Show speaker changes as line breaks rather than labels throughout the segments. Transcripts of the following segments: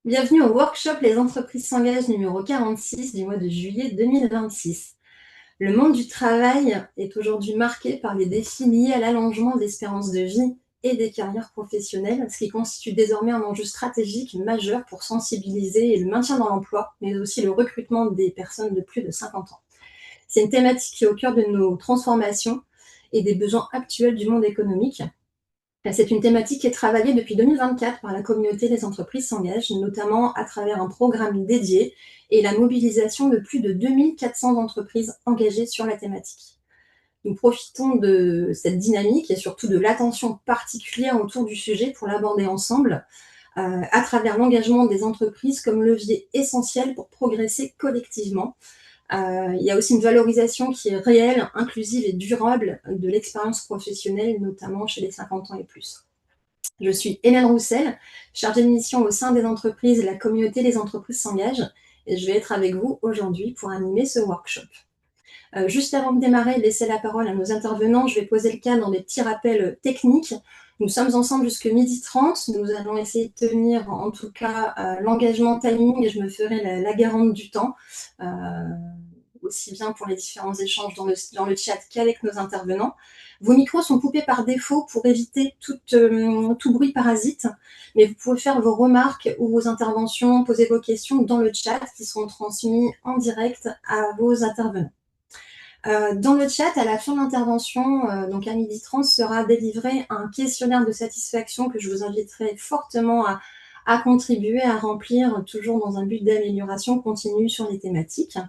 Bienvenue au workshop Les entreprises s'engagent numéro 46 du mois de juillet 2026. Le monde du travail est aujourd'hui marqué par les défis liés à l'allongement de l'espérance de vie et des carrières professionnelles, ce qui constitue désormais un enjeu stratégique majeur pour sensibiliser le maintien dans l'emploi, mais aussi le recrutement des personnes de plus de 50 ans. C'est une thématique qui est au cœur de nos transformations et des besoins actuels du monde économique. C'est une thématique qui est travaillée depuis 2024 par la communauté des entreprises s'engagent, notamment à travers un programme dédié et la mobilisation de plus de 2400 entreprises engagées sur la thématique. Nous profitons de cette dynamique et surtout de l'attention particulière autour du sujet pour l'aborder ensemble, à travers l'engagement des entreprises comme levier essentiel pour progresser collectivement. Il y a aussi une valorisation qui est réelle, inclusive et durable de l'expérience professionnelle, notamment chez les 50 ans et plus. Je suis Hélène Roussel, chargée de mission au sein des entreprises et la communauté des entreprises s'engagent, et je vais être avec vous aujourd'hui pour animer ce workshop. Juste avant de démarrer et de laisser la parole à nos intervenants, je vais poser le cadre dans des petits rappels techniques. Nous sommes ensemble jusqu'à 12h30. Nous allons essayer de tenir en tout cas l'engagement timing et je me ferai la garante du temps, euh, aussi bien pour les différents échanges dans le chat qu'avec nos intervenants. Vos micros sont coupés par défaut pour éviter tout bruit parasite, mais vous pouvez faire vos remarques ou vos interventions, poser vos questions dans le chat qui seront transmis en direct à vos intervenants. Dans le chat, à la fin de l'intervention, donc à 12h30, sera délivré un questionnaire de satisfaction que je vous inviterai fortement à contribuer à remplir, toujours dans un but d'amélioration continue sur les thématiques.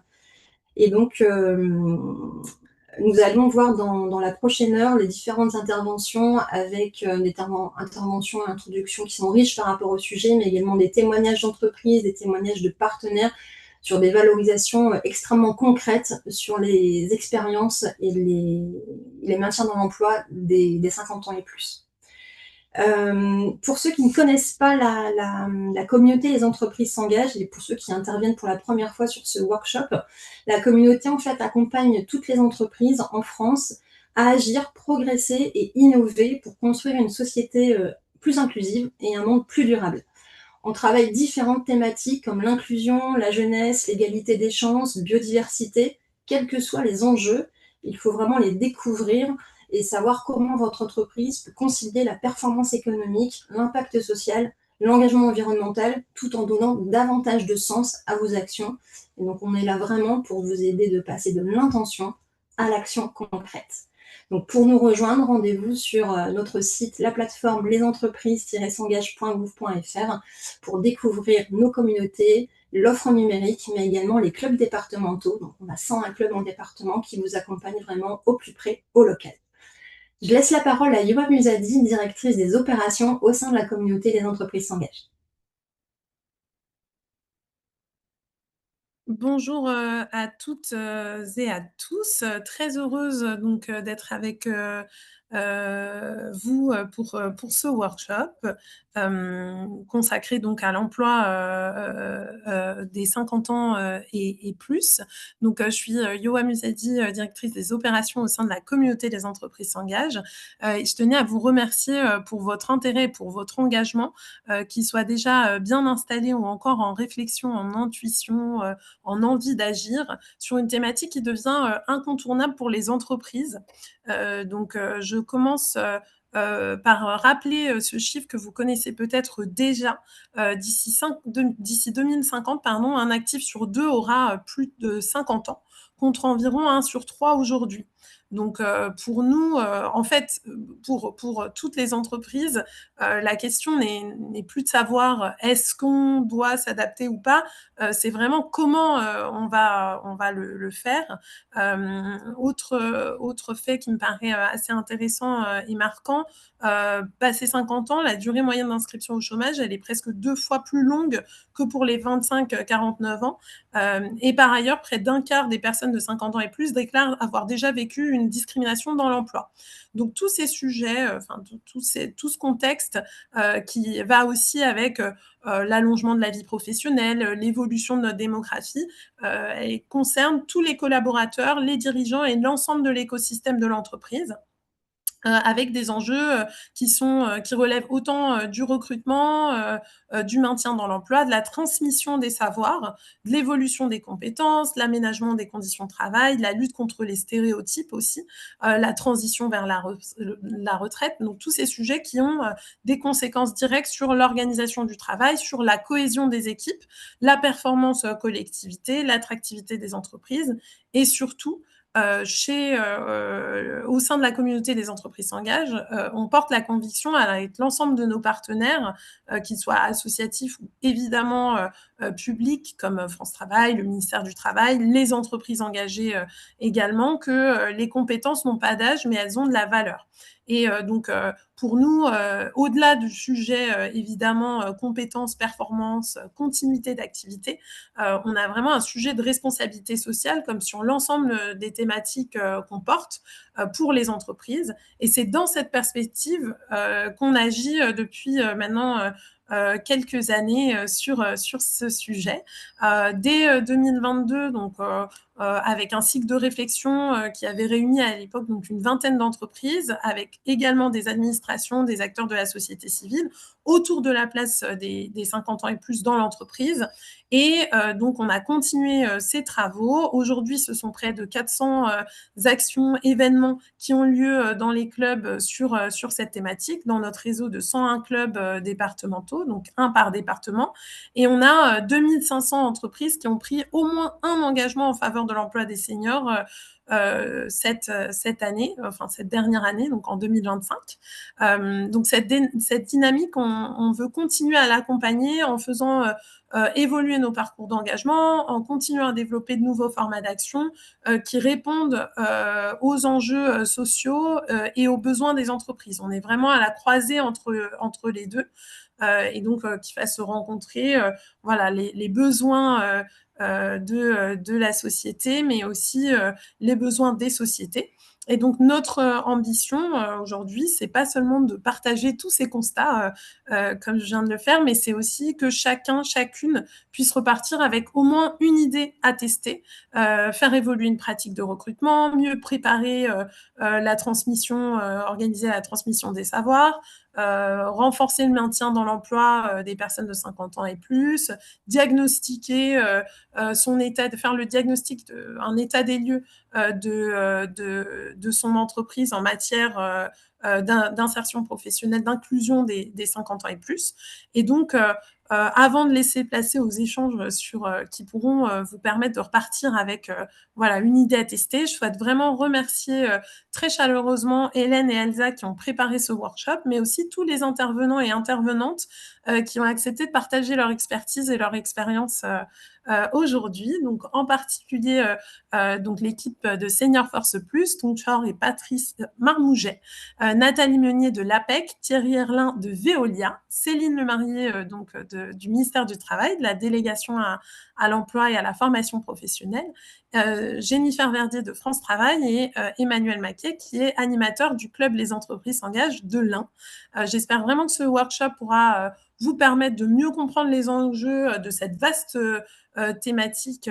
Et donc, nous allons voir dans la prochaine heure les différentes interventions avec des interventions et introductions qui sont riches par rapport au sujet, mais également des témoignages d'entreprises, des témoignages de partenaires sur des valorisations extrêmement concrètes sur les expériences et les maintiens dans l'emploi des 50 ans et plus. Pour ceux qui ne connaissent pas la communauté Les entreprises s'engagent et pour ceux qui interviennent pour la première fois sur ce workshop, la communauté en fait accompagne toutes les entreprises en France à agir, progresser et innover pour construire une société plus inclusive et un monde plus durable. On travaille différentes thématiques comme l'inclusion, la jeunesse, l'égalité des chances, biodiversité, quels que soient les enjeux, il faut vraiment les découvrir et savoir comment votre entreprise peut concilier la performance économique, l'impact social, l'engagement environnemental, tout en donnant davantage de sens à vos actions. Et donc, on est là vraiment pour vous aider de passer de l'intention à l'action concrète. Donc, pour nous rejoindre, rendez-vous sur notre site, la plateforme lesentreprises-s'engagent.gouv.fr pour découvrir nos communautés, l'offre numérique, mais également les clubs départementaux. Donc, on a 101 clubs en département qui vous accompagnent vraiment au plus près, au local. Je laisse la parole à Yoa Musadi, directrice des opérations au sein de la communauté des entreprises s'engagent.
Bonjour à toutes et à tous. Très heureuse donc d'être avec vous pour ce workshop consacré donc à l'emploi des 50 ans et plus. Donc je suis Yoa Musadi, directrice des opérations au sein de la communauté des entreprises s'engagent. Et je tenais à vous remercier pour votre intérêt et pour votre engagement, qui soit déjà bien installé ou encore en réflexion, en intuition, en envie d'agir sur une thématique qui devient incontournable pour les entreprises. Je commence par rappeler ce chiffre que vous connaissez peut-être déjà. D'ici 2050, pardon, un actif sur deux aura plus de 50 ans, contre environ un sur trois aujourd'hui. Donc, pour nous, en fait, pour toutes les entreprises, la question n'est plus de savoir est-ce qu'on doit s'adapter ou pas, c'est vraiment comment on va le faire. Autre fait qui me paraît assez intéressant et marquant, passé 50 ans, la durée moyenne d'inscription au chômage, elle est presque 2 fois plus longue que pour les 25-49 ans. Et par ailleurs, près d'un quart des personnes de 50 ans et plus déclarent avoir déjà vécu une discrimination dans l'emploi. Donc tous ces sujets, tout ce contexte qui va aussi avec l'allongement de la vie professionnelle, l'évolution de notre démographie, et concerne tous les collaborateurs, les dirigeants et l'ensemble de l'écosystème de l'entreprise. avec des enjeux qui relèvent autant du recrutement, du maintien dans l'emploi, de la transmission des savoirs, de l'évolution des compétences, l'aménagement des conditions de travail, de la lutte contre les stéréotypes aussi, la transition vers la retraite. Donc tous ces sujets qui ont des conséquences directes sur l'organisation du travail, sur la cohésion des équipes, la performance collectivité, l'attractivité des entreprises et surtout au sein de la communauté des entreprises s'engagent, on porte la conviction avec l'ensemble de nos partenaires, qu'ils soient associatifs ou évidemment publics comme France Travail, le ministère du Travail, les entreprises engagées également, que les compétences n'ont pas d'âge, mais elles ont de la valeur. Et donc, pour nous, au-delà du sujet, évidemment, compétences, performances, continuité d'activité, on a vraiment un sujet de responsabilité sociale comme sur l'ensemble des thématiques qu'on porte pour les entreprises. Et c'est dans cette perspective qu'on agit depuis maintenant quelques années sur ce sujet. Dès 2022, donc avec un cycle de réflexion qui avait réuni à l'époque donc une vingtaine d'entreprises, avec également des administrations, des acteurs de la société civile, autour de la place des 50 ans et plus dans l'entreprise. Et donc, on a continué ces travaux. Aujourd'hui, ce sont près de 400 actions, événements qui ont lieu dans les clubs sur cette thématique, dans notre réseau de 101 clubs départementaux, donc un par département. Et on a 2500 entreprises qui ont pris au moins un engagement en faveur de l'emploi des seniors cette année, enfin cette dernière année, donc en 2025. Donc cette dynamique, on veut continuer à l'accompagner en faisant évoluer nos parcours d'engagement, en continuant à développer de nouveaux formats d'action qui répondent aux enjeux sociaux et aux besoins des entreprises. On est vraiment à la croisée entre les deux. Et donc qui fasse se rencontrer voilà, les besoins de la société, mais aussi les besoins des sociétés. Et donc notre ambition aujourd'hui, c'est pas seulement de partager tous ces constats comme je viens de le faire, mais c'est aussi que chacun, chacune puisse repartir avec au moins une idée à tester, faire évoluer une pratique de recrutement, mieux préparer la transmission, organiser la transmission des savoirs, renforcer le maintien dans l'emploi des personnes de 50 ans et plus, diagnostiquer son état, faire le diagnostic, un état des lieux de son entreprise en matière d'insertion professionnelle, d'inclusion des 50 ans et plus. Et donc, avant de laisser placer aux échanges qui pourront vous permettre de repartir avec voilà, une idée à tester, je souhaite vraiment remercier très chaleureusement Hélène et Elsa qui ont préparé ce workshop, mais aussi tous les intervenants et intervenantes qui ont accepté de partager leur expertise et leur expérience aujourd'hui. Donc, en particulier, donc l'équipe de Senior Force Plus, Tonchor et Patrice Marmouget, Nathalie Meunier de l'APEC, Thierry Herlin de Veolia, Céline Lemarié du ministère du Travail, de la délégation à l'emploi et à la formation professionnelle, Jennifer Verdier de France Travail et Emmanuel Maquet qui est animateur du club Les Entreprises s'engagent de l'Ain. J'espère vraiment que ce workshop pourra vous permettre de mieux comprendre les enjeux de cette vaste thématique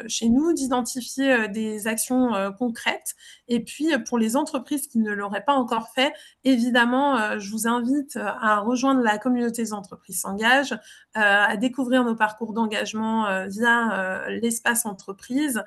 chez nous, d'identifier des actions concrètes. Et puis, pour les entreprises qui ne l'auraient pas encore fait, évidemment, je vous invite à rejoindre la communauté des entreprises s'engagent, à découvrir nos parcours d'engagement via l'espace entreprise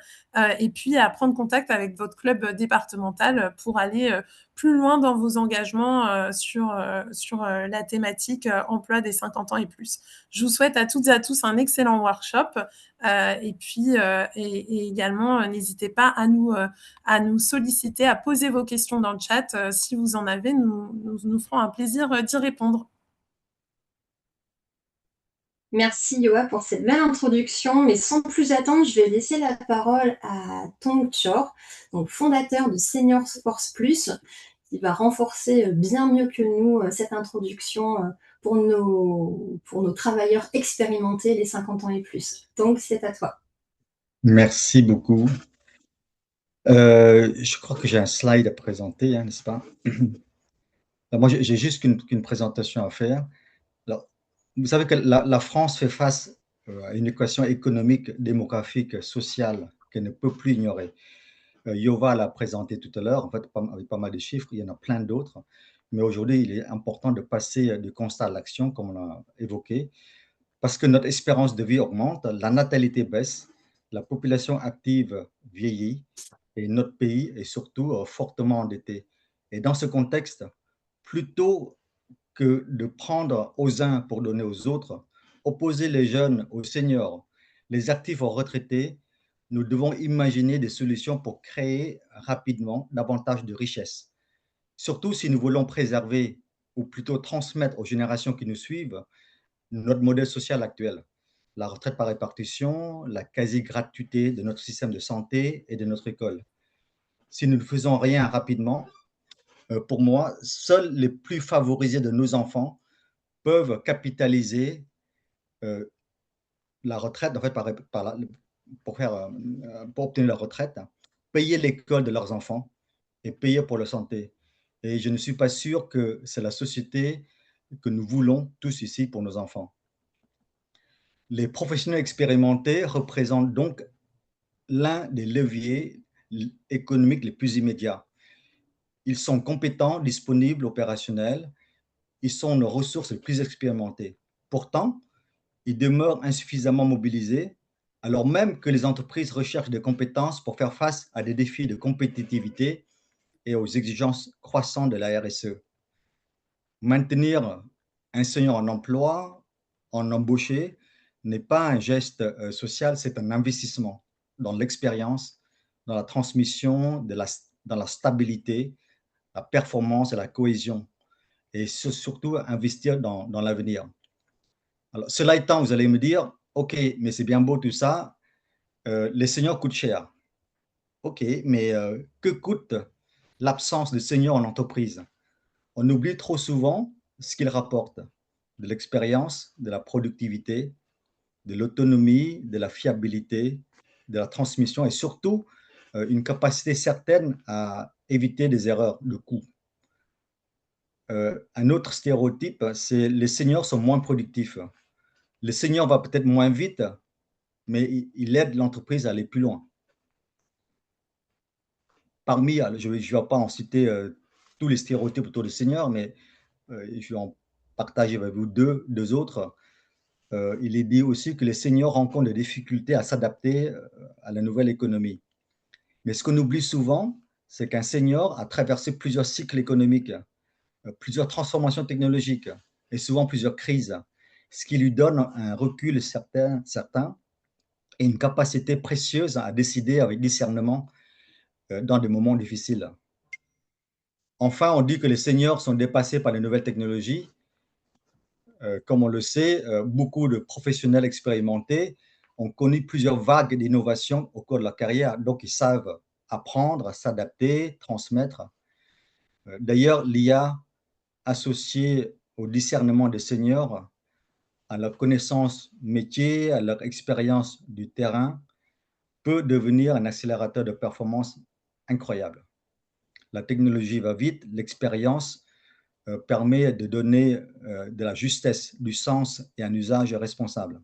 et puis à prendre contact avec votre club départemental pour aller plus loin dans vos engagements sur la thématique emploi des 50 ans et plus. Je vous souhaite à toutes et à tous un excellent workshop et puis et également n'hésitez pas à nous solliciter, à poser vos questions dans le chat. Si vous en avez, nous ferons un plaisir d'y répondre.
Merci Yoa pour cette belle introduction, mais sans plus attendre, je vais laisser la parole à Tonchor, donc fondateur de Senior Force Plus, qui va renforcer bien mieux que nous cette introduction pour nos travailleurs expérimentés, les 50 ans et plus. Donc, c'est à toi.
Merci beaucoup. Je crois que j'ai un slide à présenter, hein, n'est-ce pas? Alors, moi, j'ai juste qu'une présentation à faire. Alors, vous savez que la France fait face à une équation économique, démographique, sociale qu'elle ne peut plus ignorer. Yova l'a présenté tout à l'heure, en fait, avec pas mal de chiffres, il y en a plein d'autres. Mais aujourd'hui, il est important de passer du constat à l'action, comme on l'a évoqué, parce que notre espérance de vie augmente, la natalité baisse, la population active vieillit et notre pays est surtout fortement endetté. Et dans ce contexte, plutôt que de prendre aux uns pour donner aux autres, opposer les jeunes aux seniors, les actifs aux retraités, nous devons imaginer des solutions pour créer rapidement davantage de richesses. Surtout si nous voulons préserver ou plutôt transmettre aux générations qui nous suivent notre modèle social actuel, la retraite par répartition, la quasi-gratuité de notre système de santé et de notre école. Si nous ne faisons rien rapidement, pour moi, seuls les plus favorisés de nos enfants peuvent capitaliser la retraite, en fait, pour obtenir leur retraite, payer l'école de leurs enfants et payer pour leur santé. Et je ne suis pas sûr que c'est la société que nous voulons tous ici pour nos enfants. Les professionnels expérimentés représentent donc l'un des leviers économiques les plus immédiats. Ils sont compétents, disponibles, opérationnels. Ils sont nos ressources les plus expérimentées. Pourtant, ils demeurent insuffisamment mobilisés, alors même que les entreprises recherchent des compétences pour faire face à des défis de compétitivité et aux exigences croissantes de la RSE. Maintenir un senior en emploi, en embauché, n'est pas un geste social, c'est un investissement dans l'expérience, dans la transmission, dans la stabilité, la performance et la cohésion, et surtout investir dans l'avenir. Alors, cela étant, vous allez me dire, OK, mais c'est bien beau tout ça, les seniors coûtent cher. OK, mais que coûte l'absence de seniors en entreprise? On oublie trop souvent ce qu'ils rapportent, de l'expérience, de la productivité, de l'autonomie, de la fiabilité, de la transmission et surtout une capacité certaine à éviter des erreurs de coût. Un autre stéréotype, c'est les seniors sont moins productifs. Le senior va peut-être moins vite, mais il aide l'entreprise à aller plus loin. Parmi, je ne vais pas en citer tous les stéréotypes autour des seniors, mais je vais en partager avec vous deux autres. Il est dit aussi que les seniors rencontrent des difficultés à s'adapter à la nouvelle économie. Mais ce qu'on oublie souvent, c'est qu'un senior a traversé plusieurs cycles économiques, plusieurs transformations technologiques et souvent plusieurs crises, ce qui lui donne un recul certain et une capacité précieuse à décider avec discernement dans des moments difficiles. Enfin, on dit que les seniors sont dépassés par les nouvelles technologies. Comme on le sait, beaucoup de professionnels expérimentés ont connu plusieurs vagues d'innovation au cours de leur carrière, donc ils savent apprendre, s'adapter, transmettre. D'ailleurs, l'IA associée au discernement des seniors, à leur connaissance métier, à leur expérience du terrain, peut devenir un accélérateur de performance incroyable. La technologie va vite, l'expérience permet de donner de la justesse, du sens et un usage responsable.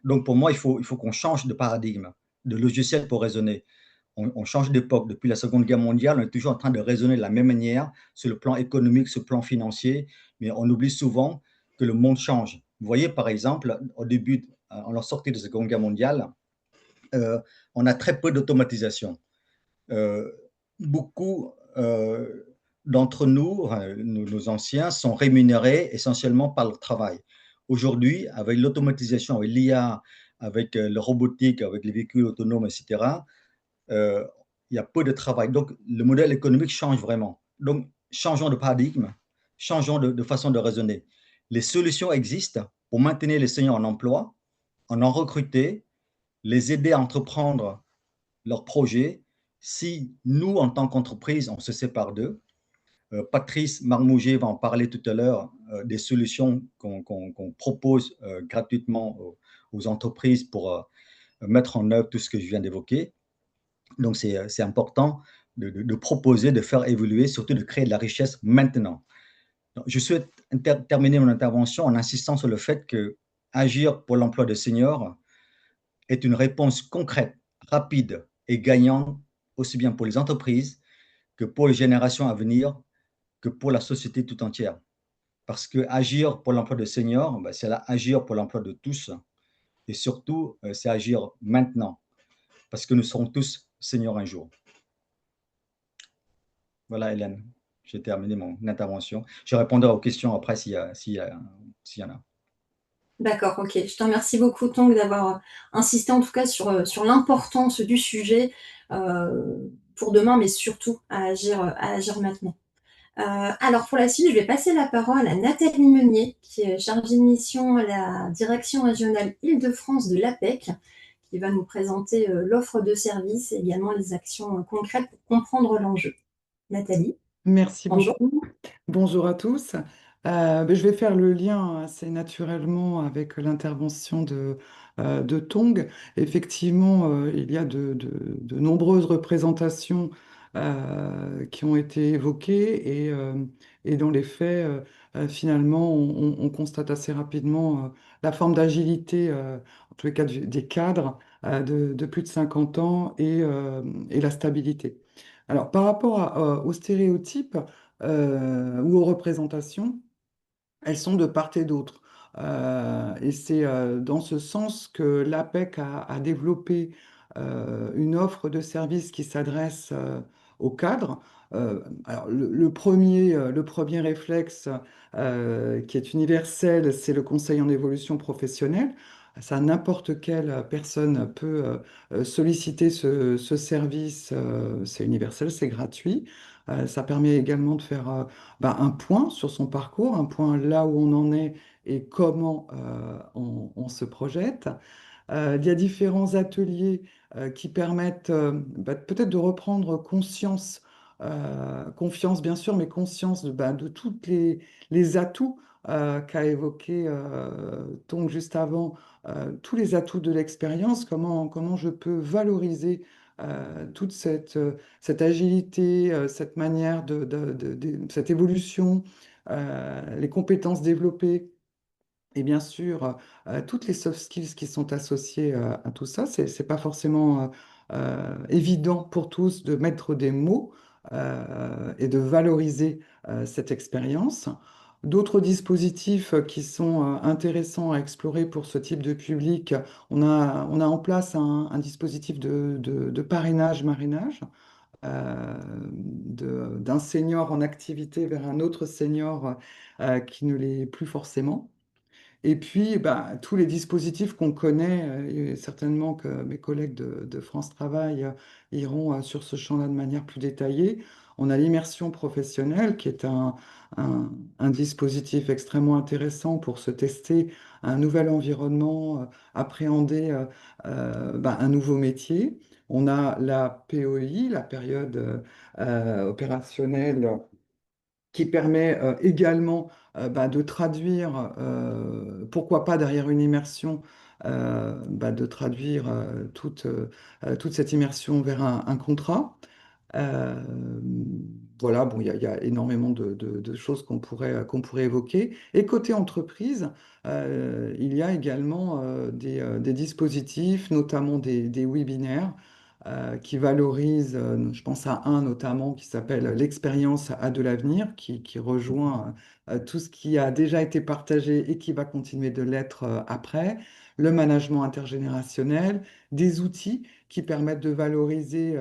Donc pour moi, il faut qu'on change de paradigme, de logiciel pour raisonner. On change d'époque. Depuis la Seconde Guerre mondiale, on est toujours en train de raisonner de la même manière sur le plan économique, sur le plan financier, mais on oublie souvent que le monde change. Vous voyez, par exemple, au début, en la sortie de la Seconde Guerre mondiale, on a très peu d'automatisation. Beaucoup d'entre nous, nos anciens, sont rémunérés essentiellement par leur travail. Aujourd'hui, avec l'automatisation, avec l'IA, avec la robotique, avec les véhicules autonomes, etc., il y a peu de travail. Donc, le modèle économique change vraiment. Donc, changeons de paradigme, changeons de façon de raisonner. Les solutions existent pour maintenir les seniors en emploi, en recruter, les aider à entreprendre leurs projets. Si nous, en tant qu'entreprise, on se sépare d'eux, Patrice Marmouget va en parler tout à l'heure, des solutions qu'on propose gratuitement aux entreprises pour mettre en œuvre tout ce que je viens d'évoquer. Donc, c'est important de proposer, de faire évoluer, surtout de créer de la richesse maintenant. Donc, je souhaite terminer mon intervention en insistant sur le fait que agir pour l'emploi des seniors est une réponse concrète, rapide et gagnante aussi bien pour les entreprises que pour les générations à venir, que pour la société tout entière. Parce que agir pour l'emploi des seniors, bah, c'est agir pour l'emploi de tous et surtout, c'est agir maintenant parce que nous serons tous seniors un jour. Voilà Hélène, j'ai terminé mon intervention. Je répondrai aux questions après s'il y en a.
D'accord, OK. Je te remercie beaucoup, Tong, d'avoir insisté en tout cas sur l'importance du sujet, pour demain, mais surtout à agir maintenant. Alors pour la suite, je vais passer la parole à Nathalie Meunier, qui est chargée de mission à la direction régionale Île-de-France de l'APEC, qui va nous présenter l'offre de services et également les actions concrètes pour comprendre l'enjeu. Nathalie,
Merci
bonjour.
beaucoup. Bonjour à tous. Je vais faire le lien assez naturellement avec l'intervention de Tong. Effectivement, il y a de nombreuses représentations qui ont été évoquées et dans les faits, finalement, on constate assez rapidement la forme d'agilité, en tous les cas des cadres de plus de 50 ans et la stabilité. Alors, par rapport aux stéréotypes ou aux représentations, elles sont de part et d'autre. Et c'est dans ce sens que l'APEC a développé une offre de services qui s'adresse aux cadres. Alors, le premier réflexe qui est universel, c'est le conseil en évolution professionnelle. Ça, n'importe quelle personne peut solliciter ce service. C'est universel, c'est gratuit. Ça permet également de faire un point sur son parcours, un point là où on en est et comment on se projette. Il y a différents ateliers qui permettent peut-être de reprendre confiance bien sûr, mais conscience de tous les atouts qu'a évoqué Tong juste avant, tous les atouts de l'expérience, comment je peux valoriser toute cette agilité, cette manière cette évolution, les compétences développées. Et bien sûr, toutes les soft skills qui sont associées à tout ça, c'est pas forcément évident pour tous de mettre des mots et de valoriser cette expérience. D'autres dispositifs qui sont intéressants à explorer pour ce type de public, on a en place un dispositif de parrainage-marrainage d'un senior en activité vers un autre senior qui ne l'est plus forcément. Et puis, tous les dispositifs qu'on connaît, et certainement que mes collègues de France Travail iront sur ce champ-là de manière plus détaillée. On a l'immersion professionnelle, qui est un dispositif extrêmement intéressant pour se tester un nouvel environnement, appréhender un nouveau métier. On a la POI, la période opérationnelle qui permet également de traduire, pourquoi pas derrière une immersion, de traduire toute cette immersion vers un contrat. Euh, voilà, bon, il y a énormément de choses qu'on pourrait évoquer. Et côté entreprise, il y a également des dispositifs, notamment des webinaires, qui valorisent, je pense à un notamment qui s'appelle l'expérience a de l'avenir, qui rejoint tout ce qui a déjà été partagé et qui va continuer de l'être après, le management intergénérationnel, des outils qui permettent de valoriser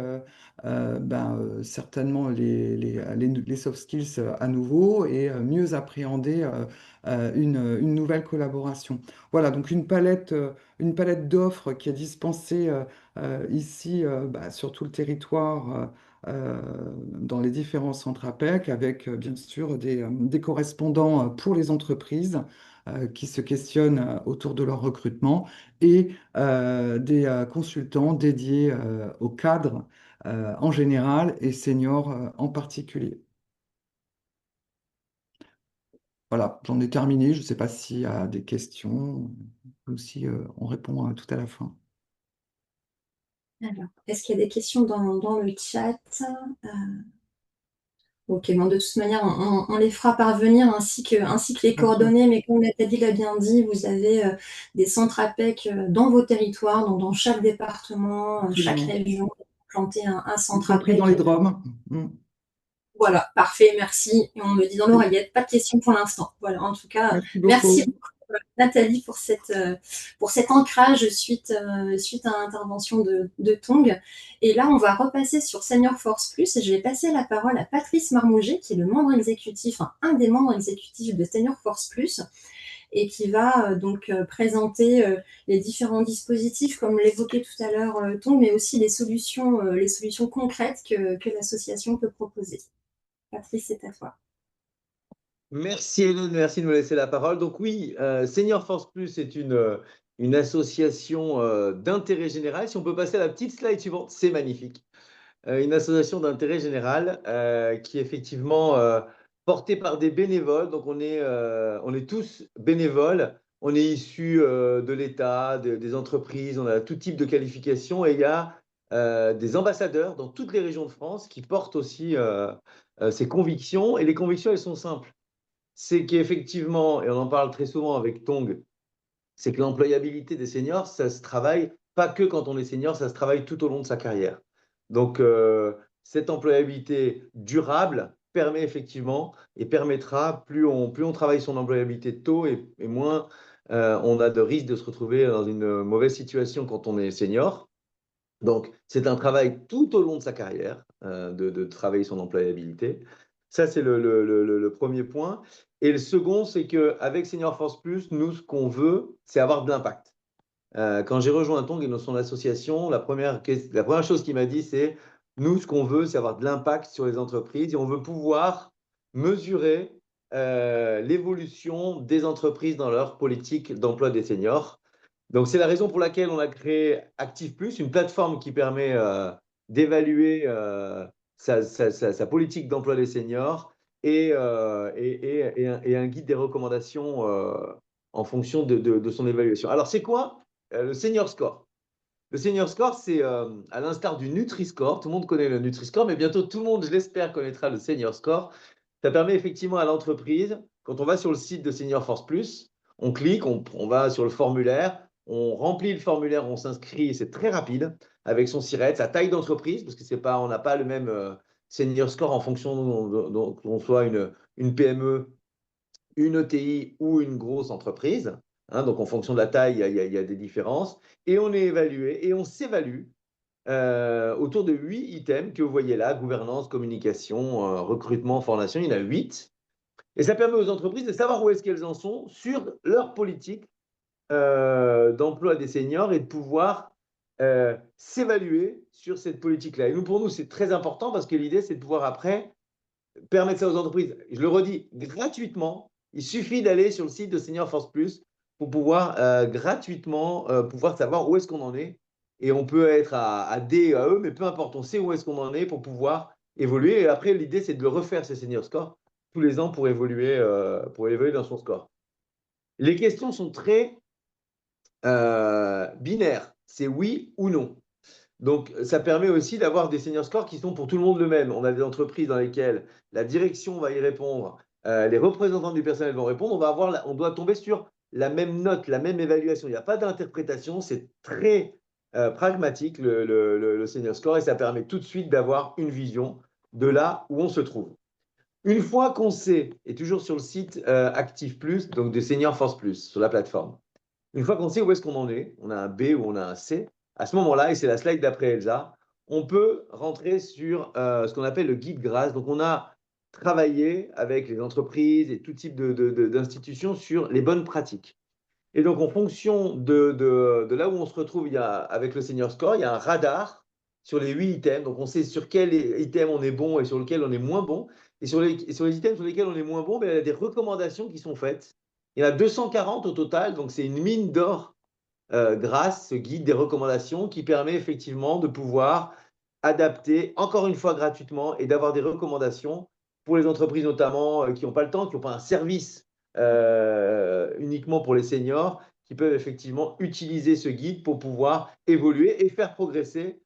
certainement les soft skills à nouveau et mieux appréhender une nouvelle collaboration. Voilà, donc une palette d'offres qui est dispensée ici sur tout le territoire. Dans les différents centres APEC, avec bien sûr des correspondants pour les entreprises qui se questionnent autour de leur recrutement et des consultants dédiés aux cadres en général et seniors en particulier. Voilà, j'en ai terminé. Je ne sais pas s'il y a des questions ou si on répond tout à la fin.
Alors, est-ce qu'il y a des questions dans le chat? Euh, Ok, bon, de toute manière, on les fera parvenir ainsi que les
Bien sûr.
coordonnées, mais comme Nathalie l'a bien dit, vous avez des centres APEC dans vos territoires, dans chaque département, chaque
Absolument.
région. planter un
y
centre
compris dans
APEC.
les Drômes.
Voilà, parfait, merci. Et on me dit dans l'oreillette, pas de questions pour l'instant. Voilà, en tout cas,
Merci
merci
beaucoup.
beaucoup, Nathalie, pour cet ancrage suite à l'intervention de Tong. Et là, on va repasser sur Senior Force Plus et je vais passer la parole à Patrice Marmouget, qui est le membre exécutif, enfin, un des membres exécutifs de Senior Force Plus, et qui va présenter les différents dispositifs, comme l'évoquait tout à l'heure Tong, mais aussi les solutions concrètes que l'association peut proposer. Patrice, c'est à toi.
Merci Hélène, merci de me laisser la parole. Donc oui, Senior Force Plus est une association d'intérêt général. Si on peut passer à la petite slide suivante, c'est magnifique. Une association d'intérêt général qui est effectivement portée par des bénévoles. Donc on est tous bénévoles. On est issus de l'État, des entreprises, on a tout type de qualifications et il y a des ambassadeurs dans toutes les régions de France qui portent aussi ces convictions. Et les convictions, elles sont simples. C'est qu'effectivement, et on en parle très souvent avec Tong, c'est que l'employabilité des seniors, ça se travaille pas que quand on est senior, ça se travaille tout au long de sa carrière. Donc, cette employabilité durable permet effectivement et permettra, plus on travaille son employabilité tôt et moins on a de risques de se retrouver dans une mauvaise situation quand on est senior. Donc, c'est un travail tout au long de sa carrière de travailler son employabilité. Ça, c'est le premier point. Et le second, c'est qu'avec Senior Force Plus, nous, ce qu'on veut, c'est avoir de l'impact. Quand j'ai rejoint Tong et son association, la première chose qu'il m'a dit, c'est nous, ce qu'on veut, c'est avoir de l'impact sur les entreprises et on veut pouvoir mesurer l'évolution des entreprises dans leur politique d'emploi des seniors. Donc, c'est la raison pour laquelle on a créé Active Plus, une plateforme qui permet d'évaluer sa politique d'emploi des seniors et un guide des recommandations en fonction de son évaluation. Alors, c'est quoi le Senior Score? Le Senior Score, c'est à l'instar du Nutri-Score. Tout le monde connaît le Nutri-Score, mais bientôt tout le monde, je l'espère, connaîtra le Senior Score. Ça permet effectivement à l'entreprise, quand on va sur le site de Senior Force Plus, on clique, on va sur le formulaire, on remplit le formulaire, on s'inscrit, c'est très rapide, avec son SIRET, sa taille d'entreprise, parce que c'est pas, on n'a pas le même Senior Score en fonction qu'on soit une PME, une ETI ou une grosse entreprise. Donc, en fonction de la taille, il y a des différences. Et on est évalué et on s'évalue autour de 8 items que vous voyez là, gouvernance, communication, recrutement, formation, il y en a 8. Et ça permet aux entreprises de savoir où est-ce qu'elles en sont sur leur politique d'emploi des seniors et de pouvoir s'évaluer sur cette politique-là. Et nous, pour nous, c'est très important parce que l'idée, c'est de pouvoir après permettre ça aux entreprises. Je le redis, gratuitement. Il suffit d'aller sur le site de Senior Force Plus pour pouvoir gratuitement pouvoir savoir où est-ce qu'on en est. Et on peut être à D, à E, mais peu importe, on sait où est-ce qu'on en est pour pouvoir évoluer. Et après, l'idée, c'est de le refaire, ces senior scores, tous les ans pour évoluer dans son score. Les questions sont très binaires. C'est oui ou non. Donc, ça permet aussi d'avoir des senior scores qui sont pour tout le monde le même. On a des entreprises dans lesquelles la direction va y répondre, les représentants du personnel vont répondre. On doit tomber sur la même note, la même évaluation. Il n'y a pas d'interprétation. C'est très pragmatique, le senior score, et ça permet tout de suite d'avoir une vision de là où on se trouve. Une fois qu'on sait, et toujours sur le site Active Plus, donc de Senior Force Plus, sur la plateforme, une fois qu'on sait où est-ce qu'on en est, on a un B ou on a un C, à ce moment-là, et c'est la slide d'après Elsa, on peut rentrer sur ce qu'on appelle le guide GRAS. Donc, on a travaillé avec les entreprises et tout type d'institutions sur les bonnes pratiques. Et donc, en fonction de là où on se retrouve avec le Senior Score, il y a un radar sur les 8 items. Donc, on sait sur quel item on est bon et sur lequel on est moins bon. Et sur les items sur lesquels on est moins bon, il y a des recommandations qui sont faites. Il y en a 240 au total, donc c'est une mine d'or grâce ce guide des recommandations qui permet effectivement de pouvoir adapter, encore une fois gratuitement, et d'avoir des recommandations pour les entreprises notamment qui n'ont pas le temps, qui n'ont pas un service uniquement pour les seniors, qui peuvent effectivement utiliser ce guide pour pouvoir évoluer et faire progresser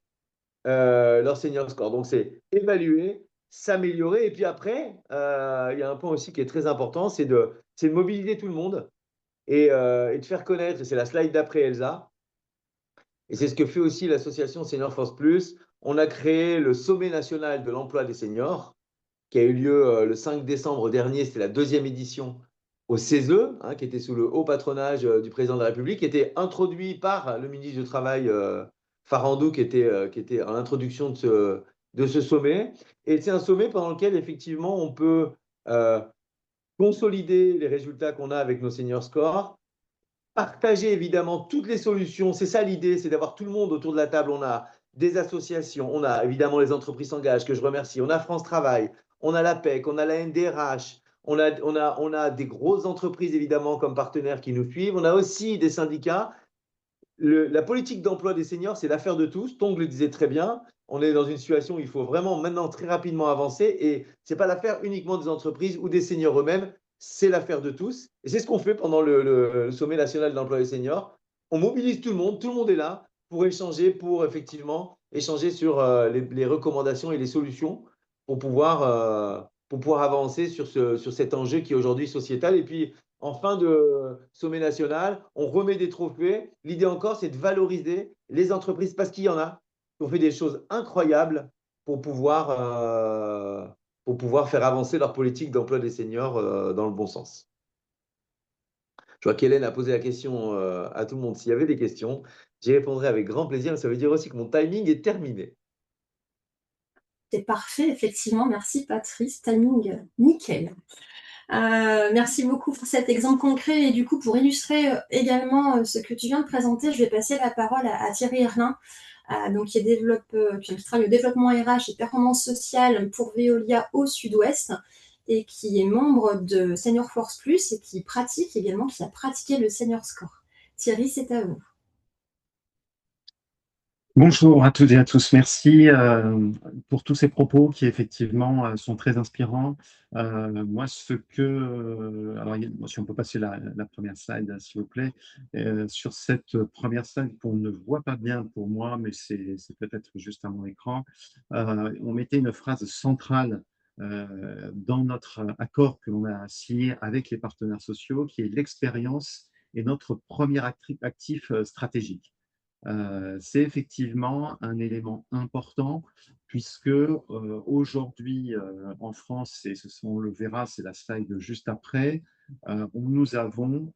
leur senior score. Donc, c'est évaluer, s'améliorer. Et puis après, il y a un point aussi qui est très important, c'est de mobiliser tout le monde et de faire connaître. C'est la slide d'après Elsa. Et c'est ce que fait aussi l'association Senior Force Plus. on a créé le Sommet national de l'emploi des seniors, qui a eu lieu le 5 décembre dernier. C'était la 2e édition au CESE, hein, qui était sous le haut patronage du président de la République, qui était introduit par le ministre du Travail, Farandou, qui était en introduction de ce sommet. Et c'est un sommet pendant lequel, effectivement, on peut consolider les résultats qu'on a avec nos senior scores, partager évidemment toutes les solutions. C'est ça l'idée, c'est d'avoir tout le monde autour de la table. On a des associations, on a évidemment les entreprises s'engagent, que je remercie, on a France Travail, on a l'APEC, on a la NDRH, on a des grosses entreprises évidemment comme partenaires qui nous suivent, on a aussi des syndicats. La politique d'emploi des seniors, c'est l'affaire de tous. Tong le disait très bien. On est dans une situation où il faut vraiment maintenant très rapidement avancer et ce n'est pas l'affaire uniquement des entreprises ou des seniors eux-mêmes, c'est l'affaire de tous. Et c'est ce qu'on fait pendant le Sommet national de l'emploi des seniors. On mobilise tout le monde est là pour échanger, pour effectivement échanger sur les recommandations et les solutions pour pouvoir avancer sur cet enjeu qui est aujourd'hui sociétal. Et puis, en fin de sommet national, on remet des trophées. L'idée encore, c'est de valoriser les entreprises parce qu'il y en a qui ont fait des choses incroyables pour pouvoir faire avancer leur politique d'emploi des seniors dans le bon sens. Je vois qu'Hélène a posé la question à tout le monde. S'il y avait des questions, j'y répondrai avec grand plaisir. Mais ça veut dire aussi que mon timing est terminé.
C'est parfait, effectivement. Merci, Patrice. Timing nickel. Merci beaucoup pour cet exemple concret. Et du coup, pour illustrer également ce que tu viens de présenter, je vais passer la parole à Thierry Herlin, donc, qui travaille au développement RH et performance sociale pour Veolia au Sud-Ouest et qui est membre de Senior Force Plus et qui pratique également, qui a pratiqué le Senior Score. Thierry, c'est à vous.
Bonjour à toutes et à tous. Merci pour tous ces propos qui effectivement sont très inspirants. Moi, alors, si on peut passer la première slide, s'il vous plaît. Sur cette première slide qu'on ne voit pas bien pour moi, mais c'est peut-être juste à mon écran, on mettait une phrase centrale dans notre accord que l'on a signé avec les partenaires sociaux, qui est l'expérience est notre premier actif stratégique. C'est effectivement un élément important puisque aujourd'hui en France, et on le verra, c'est la slide juste après, nous avons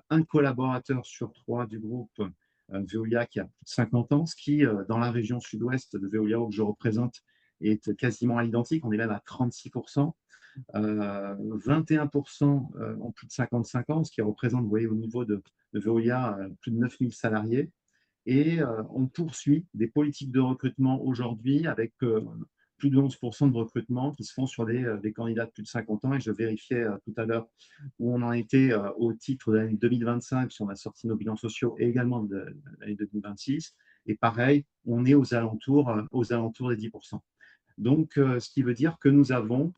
un collaborateur sur 3 du groupe Veolia qui a plus de 50 ans, ce qui, dans la région sud-ouest de Veolia que je représente, est quasiment à l'identique. On est même à 36%. 21% ont plus de 55 ans, ce qui représente, vous voyez, au niveau de Veolia, plus de 9000 salariés. Et on poursuit des politiques de recrutement aujourd'hui avec plus de 11% de recrutement qui se font sur des candidats de plus de 50 ans. Et je vérifiais tout à l'heure où on en était au titre de l'année 2025, si on a sorti nos bilans sociaux, et également de l'année 2026. Et pareil, on est aux alentours des 10%. Donc, ce qui veut dire que nous avons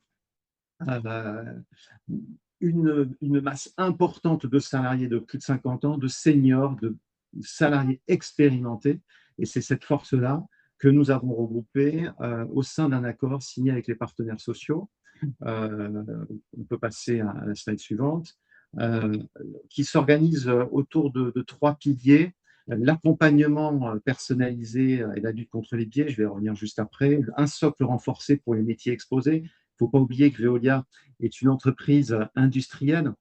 une masse importante de salariés de plus de 50 ans, de seniors, de salariés expérimentés. Et c'est cette force-là que nous avons regroupée au sein d'un accord signé avec les partenaires sociaux. On peut passer à la slide suivante, qui s'organise autour de 3 piliers. L'accompagnement personnalisé et la lutte contre les biais, je vais revenir juste après. Un socle renforcé pour les métiers exposés. Il ne faut pas oublier que Veolia est une entreprise industrielle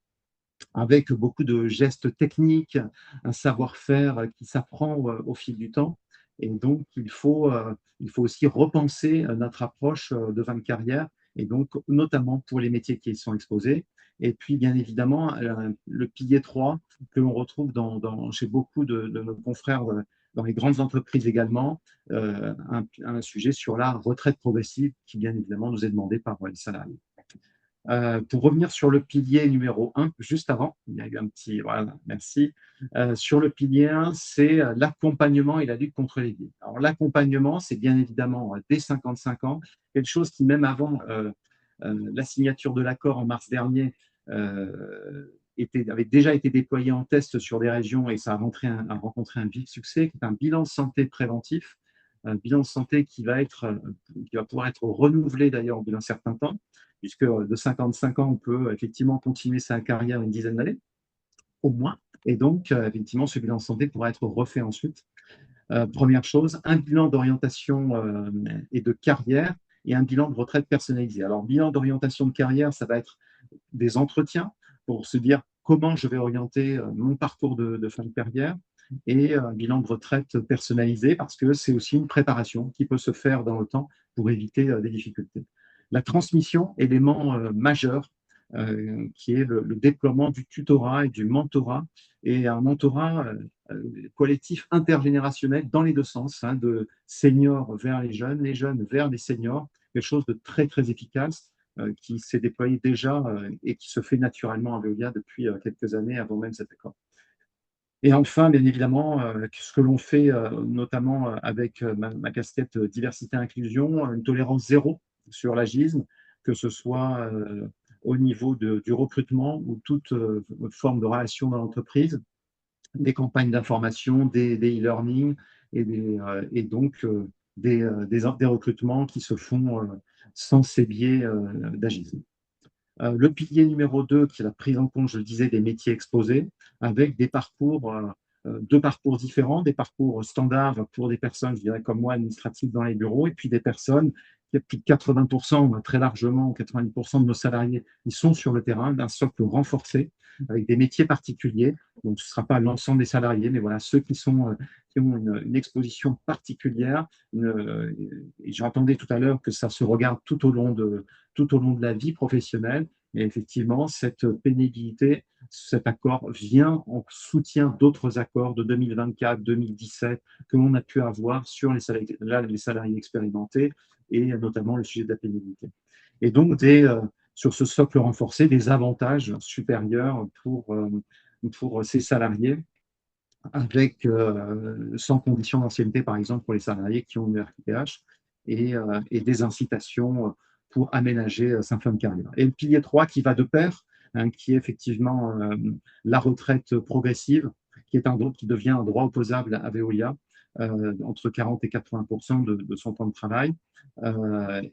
avec beaucoup de gestes techniques, un savoir-faire qui s'apprend au fil du temps. Et donc, il faut aussi repenser notre approche de fin de carrière, et donc notamment pour les métiers qui sont exposés. Et puis, bien évidemment, le pilier 3 que l'on retrouve chez beaucoup de nos confrères dans les grandes entreprises également, un sujet sur la retraite progressive qui, bien évidemment, nous est demandé par les salariés. Pour revenir sur le pilier numéro 1, juste avant, il y a eu un petit… Voilà, merci. Sur le pilier 1, c'est l'accompagnement et la lutte contre les biais. Alors, l'accompagnement, c'est bien évidemment dès 55 ans, quelque chose qui, même avant la signature de l'accord en mars dernier, avait déjà été déployé en test sur des régions et ça a rencontré un vif succès, qui est un bilan de santé préventif, un bilan de santé qui va pouvoir être renouvelé d'ailleurs au bout d'un certain temps, puisque de 55 ans, on peut effectivement continuer sa carrière une dizaine d'années, au moins. Et donc, effectivement, ce bilan de santé pourra être refait ensuite. Première chose, un bilan d'orientation et de carrière et un bilan de retraite personnalisé. Alors, bilan d'orientation de carrière, ça va être des entretiens pour se dire comment je vais orienter mon parcours de fin de carrière et un bilan de retraite personnalisé parce que c'est aussi une préparation qui peut se faire dans le temps pour éviter des difficultés. La transmission, élément majeur, qui est le déploiement du tutorat et du mentorat, et un mentorat collectif intergénérationnel dans les deux sens, hein, de seniors vers les jeunes vers les seniors, quelque chose de très très efficace qui s'est déployé déjà et qui se fait naturellement à Veolia depuis quelques années avant même cet accord. Et enfin, bien évidemment, ce que l'on fait notamment avec ma casquette diversité inclusion, une tolérance zéro sur l'agisme, que ce soit au niveau du recrutement ou toute forme de relation dans l'entreprise, des campagnes d'information, des e-learning et donc des recrutements qui se font sans ces biais d'agisme. Le pilier numéro 2, qui est la prise en compte, je le disais, des métiers exposés, avec des parcours, deux parcours différents, des parcours standards pour des personnes, je dirais comme moi, administratives dans les bureaux, et puis des personnes, plus de 80%, très largement, 90% de nos salariés, ils sont sur le terrain, d'un socle renforcé, avec des métiers particuliers. Donc, ce ne sera pas l'ensemble des salariés, mais voilà, ceux qui ont une exposition particulière. Et j'entendais tout à l'heure que ça se regarde tout au long de la vie professionnelle. Et effectivement, cette pénibilité, cet accord vient en soutien d'autres accords de 2024, 2017 que l'on a pu avoir sur les salariés expérimentés et notamment le sujet de la pénibilité. Et donc, sur ce socle renforcé, des avantages supérieurs pour ces salariés avec sans condition d'ancienneté, par exemple, pour les salariés qui ont une RQTH et des incitations pour aménager sa fin de carrière. Et le pilier 3 qui va de pair, hein, qui est effectivement la retraite progressive, qui devient un droit opposable à Veolia, entre 40 et 80% de son temps de travail,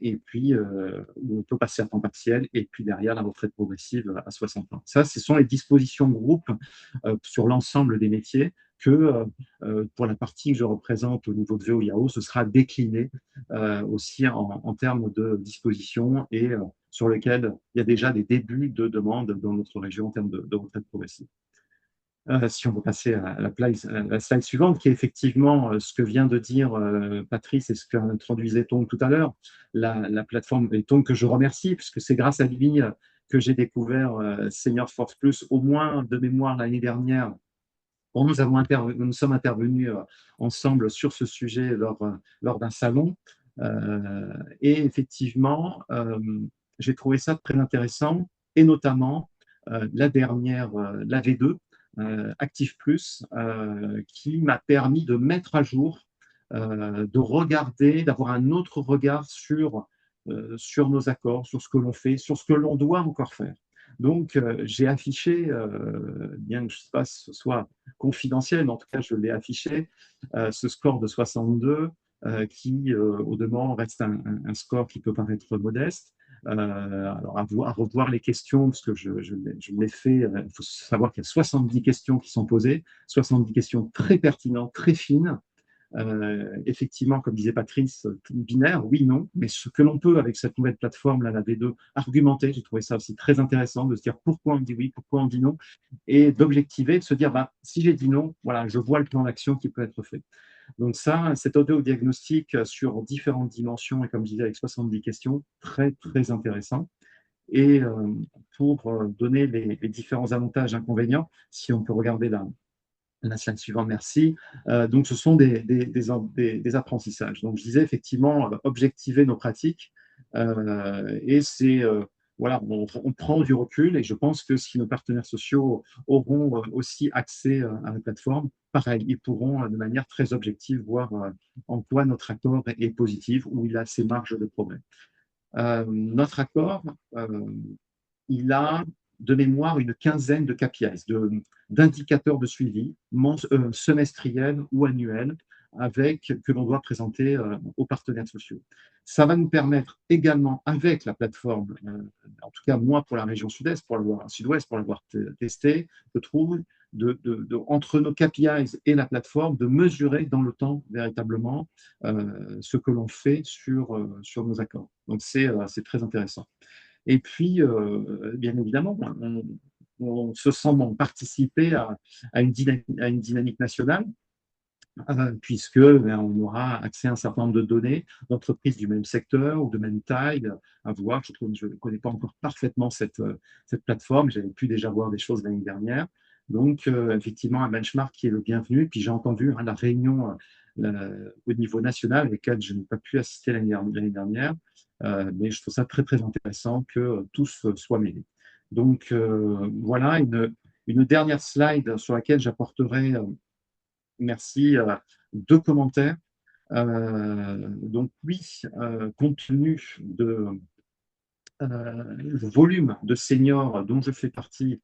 et puis on peut passer à temps partiel, et puis derrière la retraite progressive à 60 ans. Ça, ce sont les dispositions de groupe sur l'ensemble des métiers que pour la partie que je représente au niveau de Veolia, ce sera décliné aussi en termes de dispositions et sur lequel il y a déjà des débuts de demandes dans notre région en termes de retraite progressive. Si on veut passer à la slide suivante, qui est effectivement ce que vient de dire Patrice et ce qu'introduisait Tong tout à l'heure, la plateforme, et Tong que je remercie, puisque c'est grâce à lui que j'ai découvert Senior Force Plus, au moins de mémoire l'année dernière. Bon, nous sommes intervenus ensemble sur ce sujet lors d'un salon. Et effectivement, j'ai trouvé ça très intéressant, et notamment la dernière, la V2, Active Plus, qui m'a permis de mettre à jour, de regarder, d'avoir un autre regard sur nos accords, sur ce que l'on fait, sur ce que l'on doit encore faire. Donc, j'ai affiché, bien que je ne sais pas si ce soit confidentiel, mais en tout cas, je l'ai affiché, ce score de 62, qui, au demeurant, reste un score qui peut paraître modeste. Alors, à revoir les questions, parce que je l'ai fait, il faut savoir qu'il y a 70 questions qui sont posées, 70 questions très pertinentes, très fines. Effectivement, comme disait Patrice, binaire, oui, non, mais ce que l'on peut avec cette nouvelle plateforme, là, la V2, argumenter, j'ai trouvé ça aussi très intéressant de se dire pourquoi on dit oui, pourquoi on dit non, et d'objectiver, de se dire, bah, si j'ai dit non, voilà, je vois le plan d'action qui peut être fait. Donc ça, cet audio-diagnostic sur différentes dimensions, et comme je disais, avec 70 questions, très, très intéressant. Et pour donner les différents avantages, inconvénients, si on peut regarder la slide suivante, merci. Donc, ce sont des apprentissages. Donc, je disais effectivement, objectiver nos pratiques. Et c'est, voilà, on prend du recul, et je pense que si nos partenaires sociaux auront aussi accès à la plateforme, pareil, ils pourront de manière très objective voir en quoi notre accord est positif, où il a ses marges de progrès. Notre accord, il a de mémoire une quinzaine de KPIs, d'indicateurs de suivi semestriels ou annuels, que l'on doit présenter aux partenaires sociaux. Ça va nous permettre également, avec la plateforme, en tout cas moi pour la région sud-est, sud-ouest, pour l'avoir testé, je trouve, entre nos KPIs et la plateforme, de mesurer dans le temps véritablement ce que l'on fait sur nos accords. Donc c'est très intéressant. Et puis, bien évidemment, on se sent participer à une dynamique nationale, puisque on aura accès à un certain nombre de données d'entreprises du même secteur ou de même taille à voir. Je ne connais pas encore parfaitement cette plateforme, j'avais pu déjà voir des choses l'année dernière. Donc, effectivement, un benchmark qui est le bienvenu. Puis j'ai entendu la réunion au niveau national, à laquelle je n'ai pas pu assister l'année dernière, mais je trouve ça très, très intéressant que tous soient mêlés. Donc, voilà une dernière slide sur laquelle j'apporterai merci. Deux commentaires. Donc oui, compte tenu du volume de seniors dont je fais partie,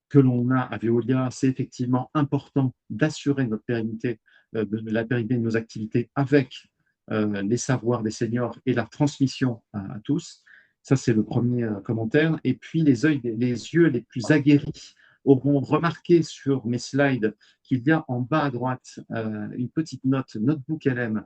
que l'on a à Veolia, c'est effectivement important d'assurer notre pérennité, la pérennité de nos activités avec les savoirs des seniors et la transmission à tous. Ça, c'est le premier commentaire. Et puis, les yeux les plus aguerris auront remarqué sur mes slides qu'il y a en bas à droite une petite note, Notebook LM.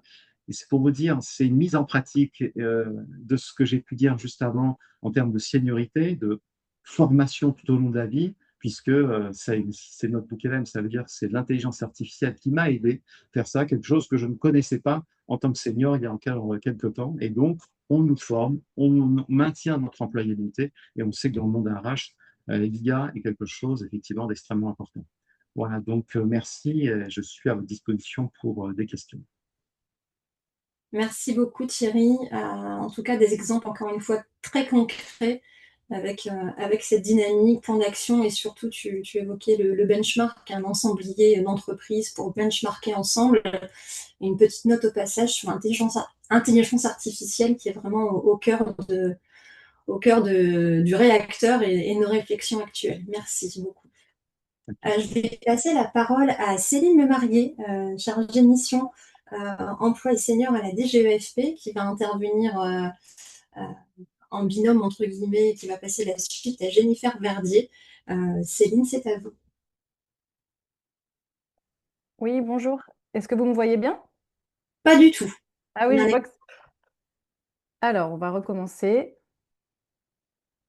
Et c'est pour vous dire, c'est une mise en pratique de ce que j'ai pu dire juste avant en termes de seniorité, de formation tout au long de la vie, puisque c'est Notebook LM, ça veut dire que c'est de l'intelligence artificielle qui m'a aidé à faire ça, quelque chose que je ne connaissais pas en tant que senior il y a encore quelques temps. Et donc, on nous forme, on maintient notre employabilité et on sait que dans le monde RH, l'IA est quelque chose effectivement d'extrêmement important. Voilà, donc merci, je suis à votre disposition pour des questions.
Merci beaucoup Thierry. En tout cas, des exemples encore une fois très concrets avec cette dynamique, plan d'action et surtout tu évoquais le benchmark, un ensemblier d'entreprises pour benchmarker ensemble. Et une petite note au passage sur l'intelligence artificielle qui est vraiment au cœur du réacteur et nos réflexions actuelles. Merci beaucoup. Je vais passer la parole à Céline Lemarié, chargée de mission emploi et seniors à la DGEFP, qui va intervenir en binôme, entre guillemets, qui va passer la suite à Jennifer Verdier. Céline, c'est à vous.
Oui, bonjour. Est-ce que vous me voyez bien?
Pas du tout.
Ah oui, je vois que... Alors, on va recommencer.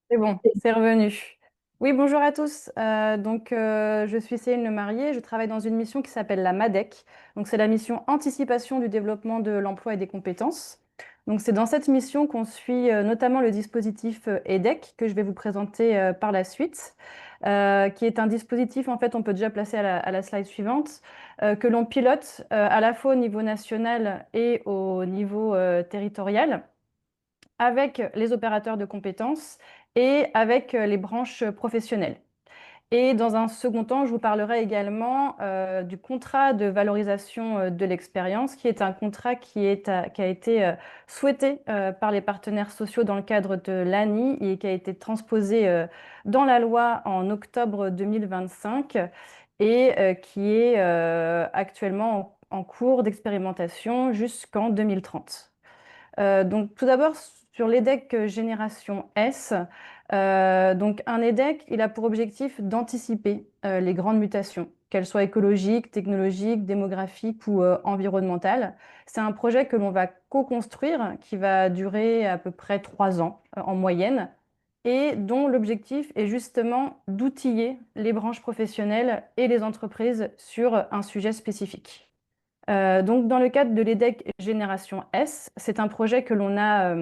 C'est bon, c'est revenu. Oui, bonjour à tous. Je suis Céline Lemarié. Je travaille dans une mission qui s'appelle la MADEC. Donc, c'est la mission Anticipation du développement de l'emploi et des compétences. Donc, c'est dans cette mission qu'on suit notamment le dispositif EDEC que je vais vous présenter par la suite, qui est un dispositif, en fait, on peut déjà placer à la slide suivante, que l'on pilote à la fois au niveau national et au niveau territorial, avec les opérateurs de compétences et avec les branches professionnelles. Et dans un second temps, je vous parlerai également du contrat de valorisation de l'expérience, qui est un contrat qui a été souhaité par les partenaires sociaux dans le cadre de l'ANI et qui a été transposé dans la loi en octobre 2025 et qui est actuellement en cours d'expérimentation jusqu'en 2030. Donc tout d'abord, sur l'EDEC Génération S, donc un EDEC, il a pour objectif d'anticiper les grandes mutations, qu'elles soient écologiques, technologiques, démographiques ou environnementales. C'est un projet que l'on va co-construire, qui va durer à peu près 3 ans en moyenne, et dont l'objectif est justement d'outiller les branches professionnelles et les entreprises sur un sujet spécifique. Donc, dans le cadre de l'EDEC Génération S, c'est un projet que l'on a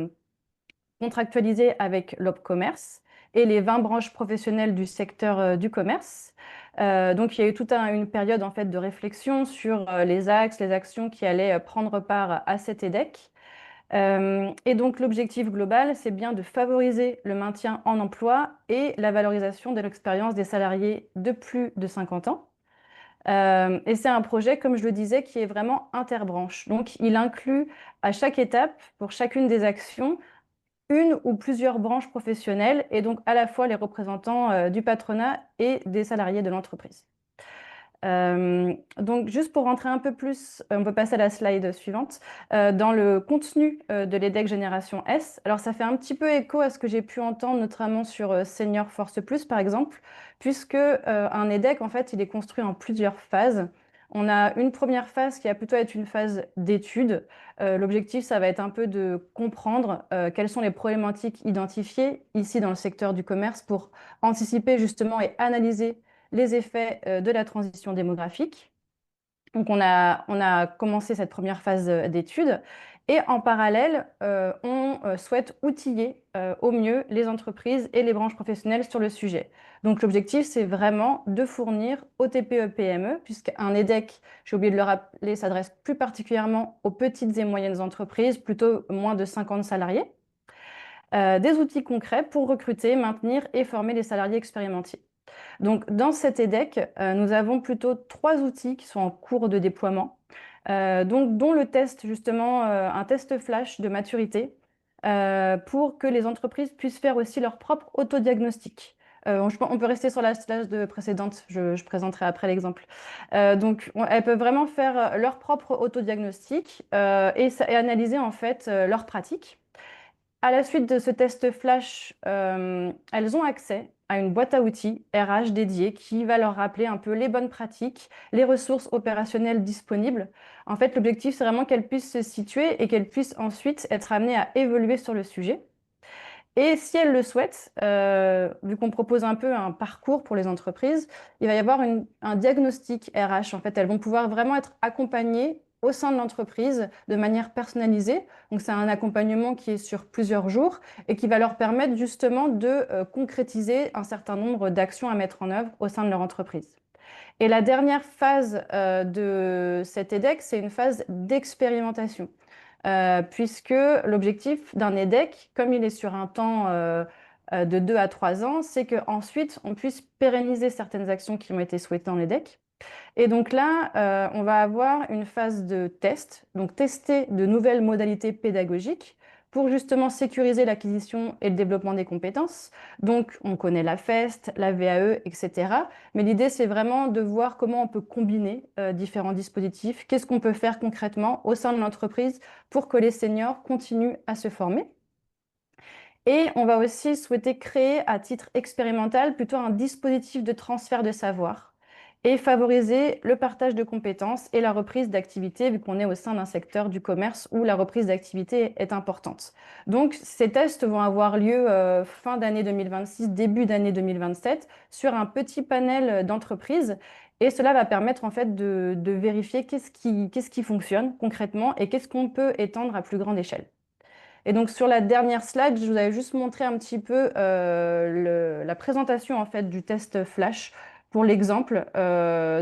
contractualisé avec l'OPCommerce et les 20 branches professionnelles du secteur du commerce. Donc, il y a eu toute une période en fait, de réflexion sur les axes, les actions qui allaient prendre part à cet EDEC. Et donc, l'objectif global, c'est bien de favoriser le maintien en emploi et la valorisation de l'expérience des salariés de plus de 50 ans. Et c'est un projet, comme je le disais, qui est vraiment interbranche. Donc, il inclut à chaque étape, pour chacune des actions, une ou plusieurs branches professionnelles et donc à la fois les représentants du patronat et des salariés de l'entreprise. Donc, juste pour rentrer un peu plus, on peut passer à la slide suivante, dans le contenu de l'EDEC Génération S. Alors, ça fait un petit peu écho à ce que j'ai pu entendre, notamment sur Senior Force Plus, par exemple, puisque un EDEC, en fait, il est construit en plusieurs phases. On a une première phase qui va plutôt être une phase d'étude. L'objectif, ça va être un peu de comprendre quelles sont les problématiques identifiées ici dans le secteur du commerce pour anticiper justement et analyser les effets de la transition démographique. Donc, on a commencé cette première phase d'étude et en parallèle, on souhaite outiller au mieux les entreprises et les branches professionnelles sur le sujet. Donc, l'objectif, c'est vraiment de fournir aux TPE-PME, puisqu'un EDEC, j'ai oublié de le rappeler, s'adresse plus particulièrement aux petites et moyennes entreprises, plutôt moins de 50 salariés, des outils concrets pour recruter, maintenir et former les salariés expérimentés. Donc, dans cet EDEC, nous avons plutôt 3 outils qui sont en cours de déploiement, dont le test, justement, un test flash de maturité, pour que les entreprises puissent faire aussi leur propre autodiagnostic. On peut rester sur la slide précédente, je présenterai après l'exemple. Donc, elles peuvent vraiment faire leur propre autodiagnostic et analyser en fait leurs pratiques. À la suite de ce test flash, elles ont accès à une boîte à outils RH dédiée qui va leur rappeler un peu les bonnes pratiques, les ressources opérationnelles disponibles. En fait, l'objectif, c'est vraiment qu'elles puissent se situer et qu'elles puissent ensuite être amenées à évoluer sur le sujet. Et si elles le souhaitent, vu qu'on propose un peu un parcours pour les entreprises, il va y avoir un diagnostic RH. En fait, elles vont pouvoir vraiment être accompagnées au sein de l'entreprise de manière personnalisée. Donc, c'est un accompagnement qui est sur plusieurs jours et qui va leur permettre justement de concrétiser un certain nombre d'actions à mettre en œuvre au sein de leur entreprise. Et la dernière phase de cet EDEC, c'est une phase d'expérimentation. Puisque l'objectif d'un EDEC, comme il est sur un temps de 2 à 3 ans, c'est qu'ensuite on puisse pérenniser certaines actions qui ont été souhaitées en EDEC. Et donc là, on va avoir une phase de test, donc tester de nouvelles modalités pédagogiques pour justement sécuriser l'acquisition et le développement des compétences. Donc, on connaît la FEST, la VAE, etc. Mais l'idée, c'est vraiment de voir comment on peut combiner différents dispositifs, qu'est-ce qu'on peut faire concrètement au sein de l'entreprise pour que les seniors continuent à se former. Et on va aussi souhaiter créer à titre expérimental plutôt un dispositif de transfert de savoir et favoriser le partage de compétences et la reprise d'activité, vu qu'on est au sein d'un secteur du commerce où la reprise d'activité est importante. Donc, ces tests vont avoir lieu fin d'année 2026, début d'année 2027, sur un petit panel d'entreprises. Et cela va permettre en fait de vérifier qu'est-ce qui fonctionne concrètement et qu'est-ce qu'on peut étendre à plus grande échelle. Et donc sur la dernière slide, je vous avais juste montré un petit peu la présentation en fait du test flash pour l'exemple.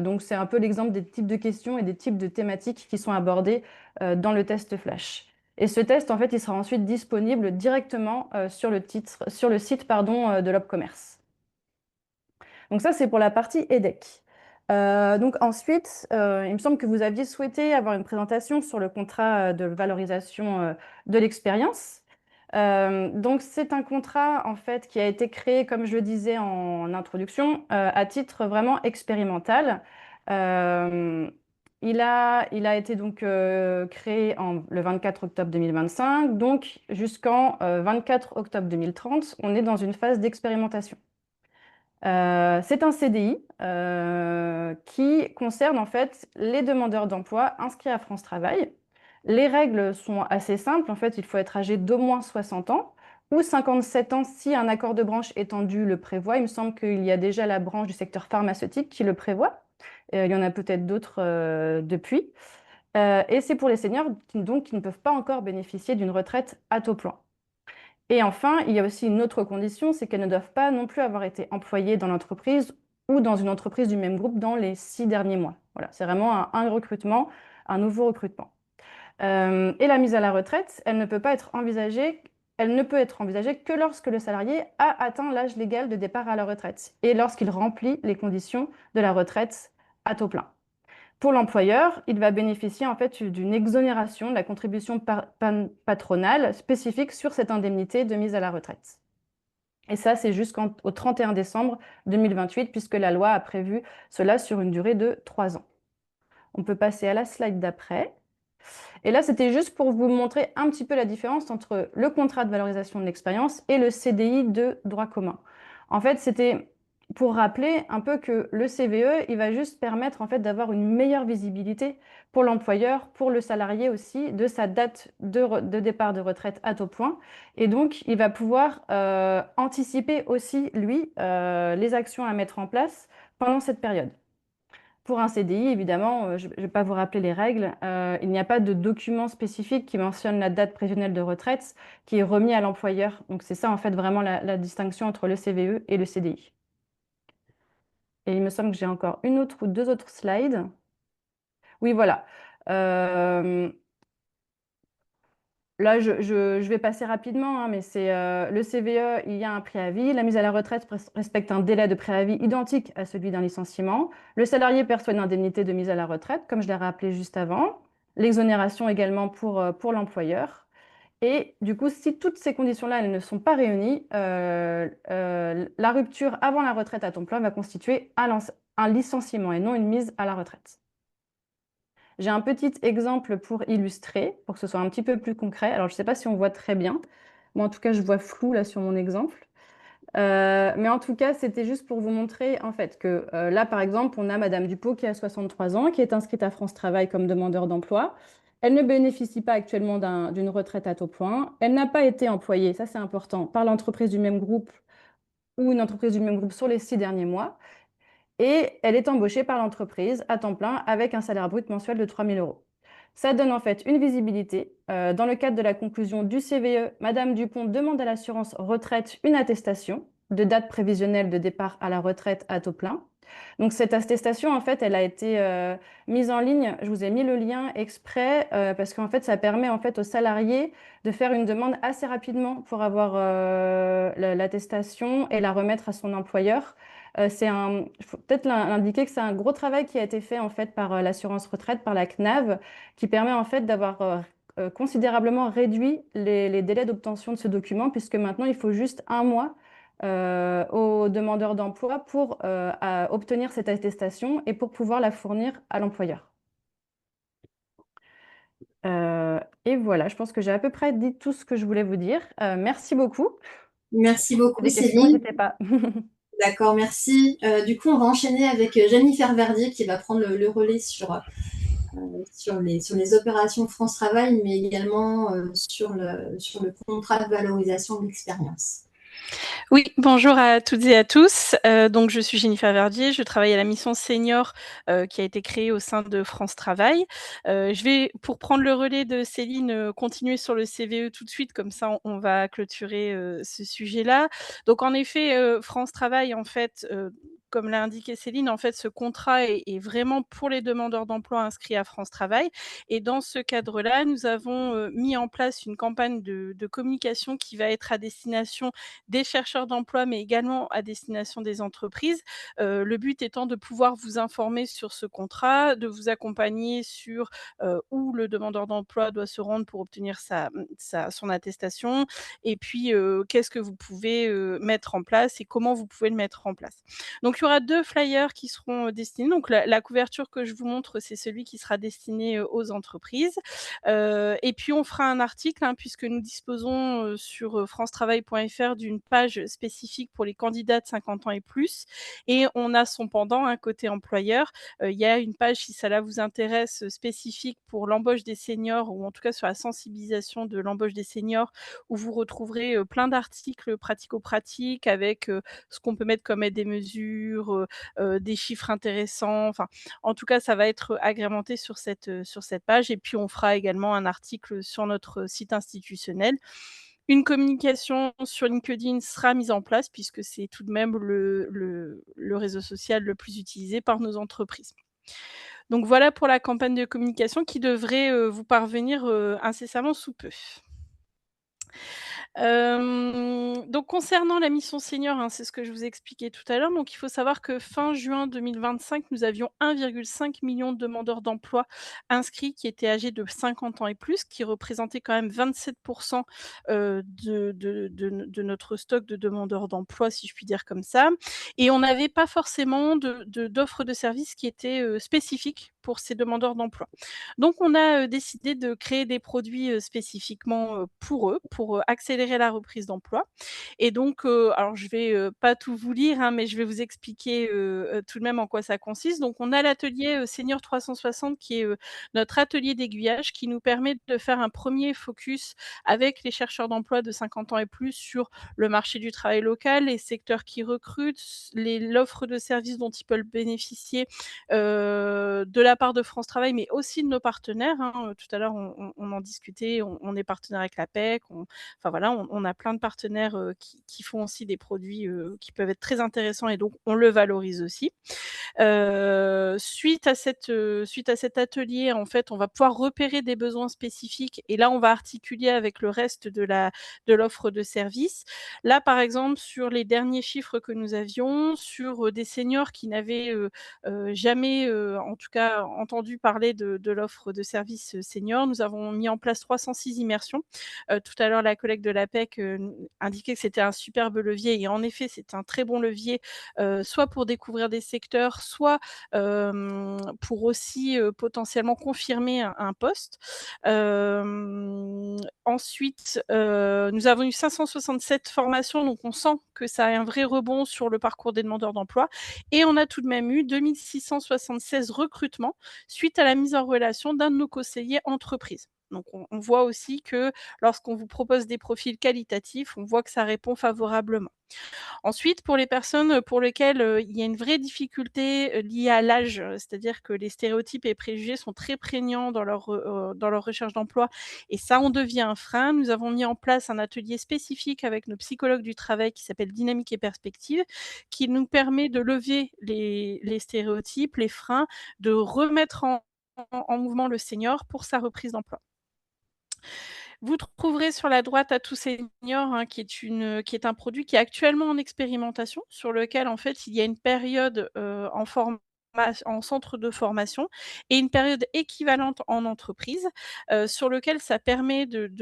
Donc c'est un peu l'exemple des types de questions et des types de thématiques qui sont abordées dans le test flash. Et ce test, en fait, il sera ensuite disponible directement sur le site de l'Opcommerce. Donc ça, c'est pour la partie EDEC. Donc ensuite, il me semble que vous aviez souhaité avoir une présentation sur le contrat de valorisation de l'expérience. Donc c'est un contrat en fait qui a été créé, comme je le disais en introduction, à titre vraiment expérimental. Il a été donc créé le 24 octobre 2025, donc jusqu'en 24 octobre 2030, on est dans une phase d'expérimentation. C'est un CDI qui concerne en fait les demandeurs d'emploi inscrits à France Travail. Les règles sont assez simples. En fait, il faut être âgé d'au moins 60 ans ou 57 ans si un accord de branche étendu le prévoit. Il me semble qu'il y a déjà la branche du secteur pharmaceutique qui le prévoit. Il y en a peut-être d'autres depuis. Et c'est pour les seniors qui ne peuvent pas encore bénéficier d'une retraite à taux plein. Et enfin, il y a aussi une autre condition, c'est qu'elles ne doivent pas non plus avoir été employées dans l'entreprise ou dans une entreprise du même groupe dans les 6 derniers mois. Voilà, c'est vraiment un recrutement, un nouveau recrutement. Et la mise à la retraite, elle ne peut être envisagée que lorsque le salarié a atteint l'âge légal de départ à la retraite et lorsqu'il remplit les conditions de la retraite à taux plein. Pour l'employeur, il va bénéficier en fait d'une exonération de la contribution patronale spécifique sur cette indemnité de mise à la retraite. Et ça, c'est jusqu'au 31 décembre 2028, puisque la loi a prévu cela sur une durée de 3 ans. On peut passer à la slide d'après. Et là, c'était juste pour vous montrer un petit peu la différence entre le contrat de valorisation de l'expérience et le CDI de droit commun. En fait, c'était pour rappeler un peu que le CVE, il va juste permettre en fait d'avoir une meilleure visibilité pour l'employeur, pour le salarié aussi, de sa date de départ de retraite à taux point. Et donc, il va pouvoir anticiper aussi, lui, les actions à mettre en place pendant cette période. Pour un CDI, évidemment, je ne vais pas vous rappeler les règles, il n'y a pas de document spécifique qui mentionne la date prévisionnelle de retraite qui est remis à l'employeur. Donc c'est ça en fait vraiment la distinction entre le CVE et le CDI. Et il me semble que j'ai encore une autre ou deux autres slides. Oui, voilà. Là, je vais passer rapidement, hein, mais c'est le CVE, il y a un préavis. La mise à la retraite respecte un délai de préavis identique à celui d'un licenciement. Le salarié perçoit une indemnité de mise à la retraite, comme je l'ai rappelé juste avant. L'exonération également pour l'employeur. Et du coup, si toutes ces conditions-là, elles ne sont pas réunies, la rupture avant la retraite à temps plein va constituer un licenciement et non une mise à la retraite. J'ai un petit exemple pour illustrer, pour que ce soit un petit peu plus concret. Alors, je ne sais pas si on voit très bien. Moi, en tout cas, je vois flou là sur mon exemple. Mais en tout cas, c'était juste pour vous montrer en fait que là, par exemple, on a Madame Dupont qui a 63 ans, qui est inscrite à France Travail comme demandeur d'emploi. Elle ne bénéficie pas actuellement d'une retraite à taux point. Elle n'a pas été employée, ça c'est important, par l'entreprise du même groupe ou une entreprise du même groupe sur les 6 derniers mois. Et elle est embauchée par l'entreprise à temps plein avec un salaire brut mensuel de 3 000 euros. Ça donne en fait une visibilité. Dans le cadre de la conclusion du CVE, Madame Dupont demande à l'assurance retraite une attestation de date prévisionnelle de départ à la retraite à taux plein. Donc cette attestation, en fait, elle a été mise en ligne. Je vous ai mis le lien exprès parce qu'en fait, ça permet en fait aux salariés de faire une demande assez rapidement pour avoir l'attestation et la remettre à son employeur. Il faut peut-être l'indiquer que c'est un gros travail qui a été fait en fait par l'assurance retraite, par la CNAV, qui permet en fait d'avoir considérablement réduit les délais d'obtention de ce document, puisque maintenant il faut juste 1 mois aux demandeurs d'emploi pour obtenir cette attestation et pour pouvoir la fournir à l'employeur. Et voilà, je pense que j'ai à peu près dit tout ce que je voulais vous dire. Merci beaucoup.
Merci beaucoup,
Des questions,
Céline.
n'hésitez pas.
D'accord, merci. Du coup, on va enchaîner avec Jennifer Verdier qui va prendre le relais sur les opérations France Travail, mais également sur le contrat de valorisation de l'expérience.
Oui, bonjour à toutes et à tous. Donc je suis Jennifer Verdier, je travaille à la mission senior, qui a été créée au sein de France Travail. Je vais, pour prendre le relais de Céline, continuer sur le CVE tout de suite, comme ça on va clôturer, ce sujet-là. Donc en effet, France Travail, en fait, comme l'a indiqué Céline, en fait, ce contrat est vraiment pour les demandeurs d'emploi inscrits à France Travail. Et dans ce cadre-là, nous avons, mis en place une campagne de communication qui va être à destination des chercheurs d'emploi, mais également à destination des entreprises. Le but étant de pouvoir vous informer sur ce contrat, de vous accompagner sur, où le demandeur d'emploi doit se rendre pour obtenir son attestation et puis, qu'est-ce que vous pouvez, mettre en place et comment vous pouvez le mettre en place. Donc il y aura 2 flyers qui seront, destinés. Donc la couverture que je vous montre, c'est celui qui sera destiné, aux entreprises. Et puis on fera un article, hein, puisque nous disposons, sur, francetravail.fr d'une page spécifique pour les candidats de 50 ans et plus et on a son pendant, un côté employeur. Il y a une page, si cela vous intéresse, spécifique pour l'embauche des seniors ou en tout cas sur la sensibilisation de l'embauche des seniors où vous retrouverez, plein d'articles pratico-pratiques avec, ce qu'on peut mettre comme aide et mesures, des chiffres intéressants. Enfin, en tout cas, ça va être agrémenté sur cette page et puis on fera également un article sur notre site institutionnel. Une communication sur LinkedIn sera mise en place puisque c'est tout de même le réseau social le plus utilisé par nos entreprises. Donc voilà pour la campagne de communication qui devrait, vous parvenir, incessamment sous peu. Donc concernant la mission senior, hein, c'est ce que je vous expliquais tout à l'heure, donc il faut savoir que fin juin 2025, nous avions 1,5 million de demandeurs d'emploi inscrits qui étaient âgés de 50 ans et plus, qui représentaient quand même 27 de notre stock de demandeurs d'emploi, si je puis dire comme ça, et on n'avait pas forcément d'offres de services qui étaient, spécifiques pour ces demandeurs d'emploi. Donc on a, décidé de créer des produits, spécifiquement, pour eux, pour, accélérer la reprise d'emploi, et donc alors je vais, pas tout vous lire, hein, mais je vais vous expliquer, tout de même en quoi ça consiste. Donc on a l'atelier, Senior 360 qui est, notre atelier d'aiguillage qui nous permet de faire un premier focus avec les chercheurs d'emploi de 50 ans et plus sur le marché du travail local, les secteurs qui recrutent, l'offre de services dont ils peuvent bénéficier, de la part de France Travail, mais aussi de nos partenaires, hein. Tout à l'heure, on en discutait, on est partenaire avec l'APEC, enfin voilà, on a plein de partenaires, qui font aussi des produits, qui peuvent être très intéressants, et donc on le valorise aussi. Suite à cet atelier, en fait, on va pouvoir repérer des besoins spécifiques, et là, on va articuler avec le reste de l'offre de services. Là, par exemple, sur les derniers chiffres que nous avions, sur, des seniors qui n'avaient, jamais, en tout cas, entendu parler de l'offre de services, seniors, nous avons mis en place 306 immersions. Tout à l'heure, la collègue de l'APEC, indiquait que c'était un superbe levier, et en effet, c'est un très bon levier, soit pour découvrir des secteurs, soit, pour aussi, potentiellement confirmer un poste. Ensuite, nous avons eu 567 formations, donc on sent que ça a un vrai rebond sur le parcours des demandeurs d'emploi, et on a tout de même eu 2 676 recrutements suite à la mise en relation d'un de nos conseillers entreprises. Donc on voit aussi que lorsqu'on vous propose des profils qualitatifs, on voit que ça répond favorablement. Ensuite, pour les personnes, pour lesquelles, il y a une vraie difficulté, liée à l'âge, c'est-à-dire que les stéréotypes et préjugés sont très prégnants dans leur recherche d'emploi, et ça en devient un frein. Nous avons mis en place un atelier spécifique avec nos psychologues du travail qui s'appelle Dynamique et perspective, qui nous permet de lever les stéréotypes, les freins, de remettre en mouvement le senior pour sa reprise d'emploi. Vous trouverez sur la droite Atout Senior, hein, qui est un produit qui est actuellement en expérimentation, sur lequel, en fait, il y a une période, en centre de formation, et une période équivalente en entreprise, sur lequel ça permet de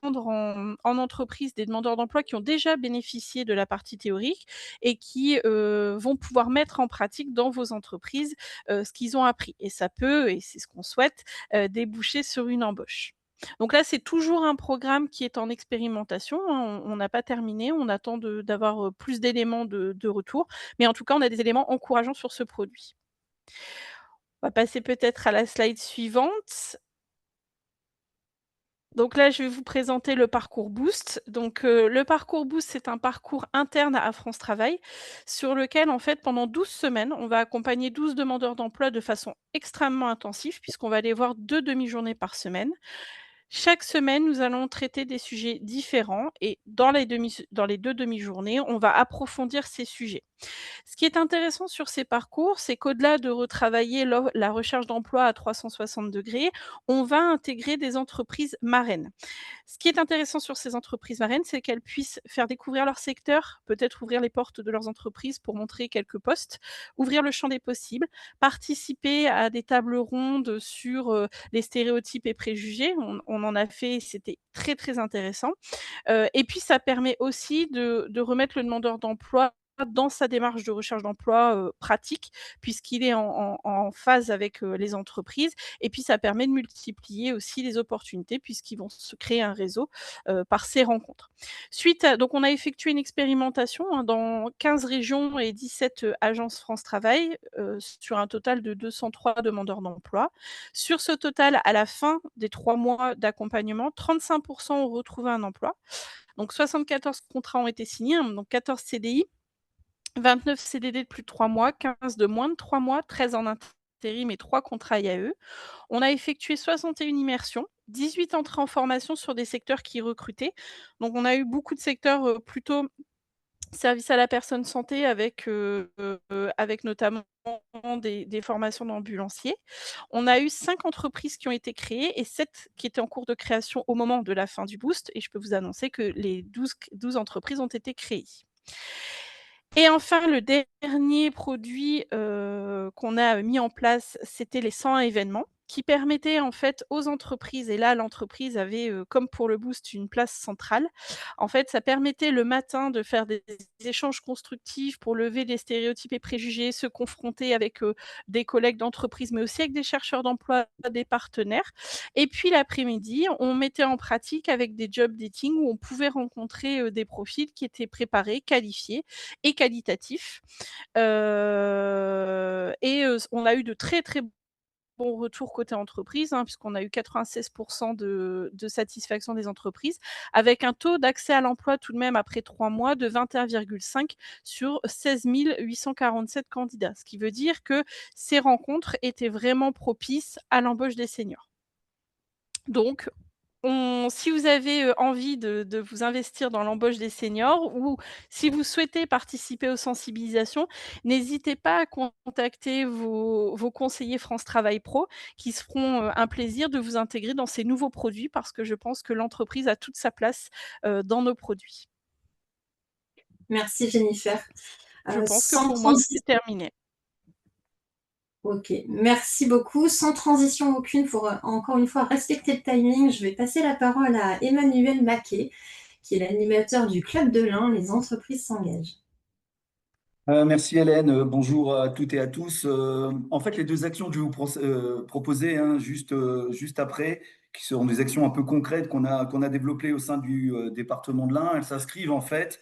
prendre en entreprise des demandeurs d'emploi qui ont déjà bénéficié de la partie théorique, et qui, vont pouvoir mettre en pratique dans vos entreprises, ce qu'ils ont appris, et ça peut, et c'est ce qu'on souhaite, déboucher sur une embauche. Donc là, c'est toujours un programme qui est en expérimentation, hein, on n'a pas terminé, on attend d'avoir, plus d'éléments de retour, mais en tout cas, on a des éléments encourageants sur ce produit. On va passer peut-être à la slide suivante. Donc là, je vais vous présenter le parcours Boost. Donc, le parcours Boost, c'est un parcours interne à France Travail, sur lequel, en fait, pendant 12 semaines, on va accompagner 12 demandeurs d'emploi de façon extrêmement intensive, puisqu'on va les voir 2 demi-journées par semaine. Chaque semaine, nous allons traiter des sujets différents, et dans les 2 demi-journées, on va approfondir ces sujets. Ce qui est intéressant sur ces parcours, c'est qu'au-delà de retravailler la recherche d'emploi à 360°, on va intégrer des entreprises marraines. Ce qui est intéressant sur ces entreprises marraines, c'est qu'elles puissent faire découvrir leur secteur, peut-être ouvrir les portes de leurs entreprises pour montrer quelques postes, ouvrir le champ des possibles, participer à des tables rondes sur, les stéréotypes et préjugés. On en a fait, c'était très, très intéressant. Et puis ça permet aussi de remettre le demandeur d'emploi dans sa démarche de recherche d'emploi, pratique, puisqu'il est en phase avec, les entreprises, et puis ça permet de multiplier aussi les opportunités, puisqu'ils vont se créer un réseau, par ces rencontres. Donc on a effectué une expérimentation, hein, dans 15 régions et 17, agences France Travail, sur un total de 203 demandeurs d'emploi. Sur ce total, à la fin des 3 mois d'accompagnement, 35 ont retrouvé un emploi. Donc 74 contrats ont été signés, hein, donc 14 CDI, 29 CDD de plus de 3 mois, 15 de moins de 3 mois, 13 en intérim et 3 contrats IAE. On a effectué 61 immersions, 18 entrées en formation sur des secteurs qui recrutaient. Donc on a eu beaucoup de secteurs, plutôt service à la personne santé avec notamment des formations d'ambulanciers. On a eu 5 entreprises qui ont été créées et 7 qui étaient en cours de création au moment de la fin du boost et je peux vous annoncer que les 12 entreprises ont été créées. Et enfin, le dernier produit, qu'on a mis en place, c'était les 101 événements qui permettaient en fait aux entreprises et là l'entreprise avait, comme pour le boost, une place centrale. En fait, ça permettait le matin de faire des échanges constructifs pour lever les stéréotypes et préjugés, se confronter avec, des collègues d'entreprise, mais aussi avec des chercheurs d'emploi, des partenaires et puis l'après-midi, on mettait en pratique avec des job dating où on pouvait rencontrer, des profils qui étaient préparés, qualifiés et qualitatif. On a eu de très, très bons retours côté entreprise, hein, puisqu'on a eu 96 de satisfaction des entreprises, avec un taux d'accès à l'emploi tout de même après 3 mois de 21,5 sur 16 847 candidats. Ce qui veut dire que ces rencontres étaient vraiment propices à l'embauche des seniors. Donc si vous avez, envie de vous investir dans l'embauche des seniors ou si vous souhaitez participer aux sensibilisations, n'hésitez pas à contacter vos conseillers France Travail Pro qui se feront, un plaisir de vous intégrer dans ces nouveaux produits parce que je pense que l'entreprise a toute sa place, dans nos produits.
Merci Jennifer.
Je pense que
Sans
pour moi,
transition.
c'est terminé.
Ok, merci beaucoup. Sans transition aucune, pour encore une fois respecter le timing, je vais passer la parole à Emmanuel Maquet, qui est l'animateur du Club de l'Ain, Les entreprises s'engagent.
Merci Hélène, bonjour à toutes et à tous. En fait, les deux actions que je vais vous proposer juste après, qui seront des actions un peu concrètes qu'on a développées au sein du département de l'Ain, elles s'inscrivent en fait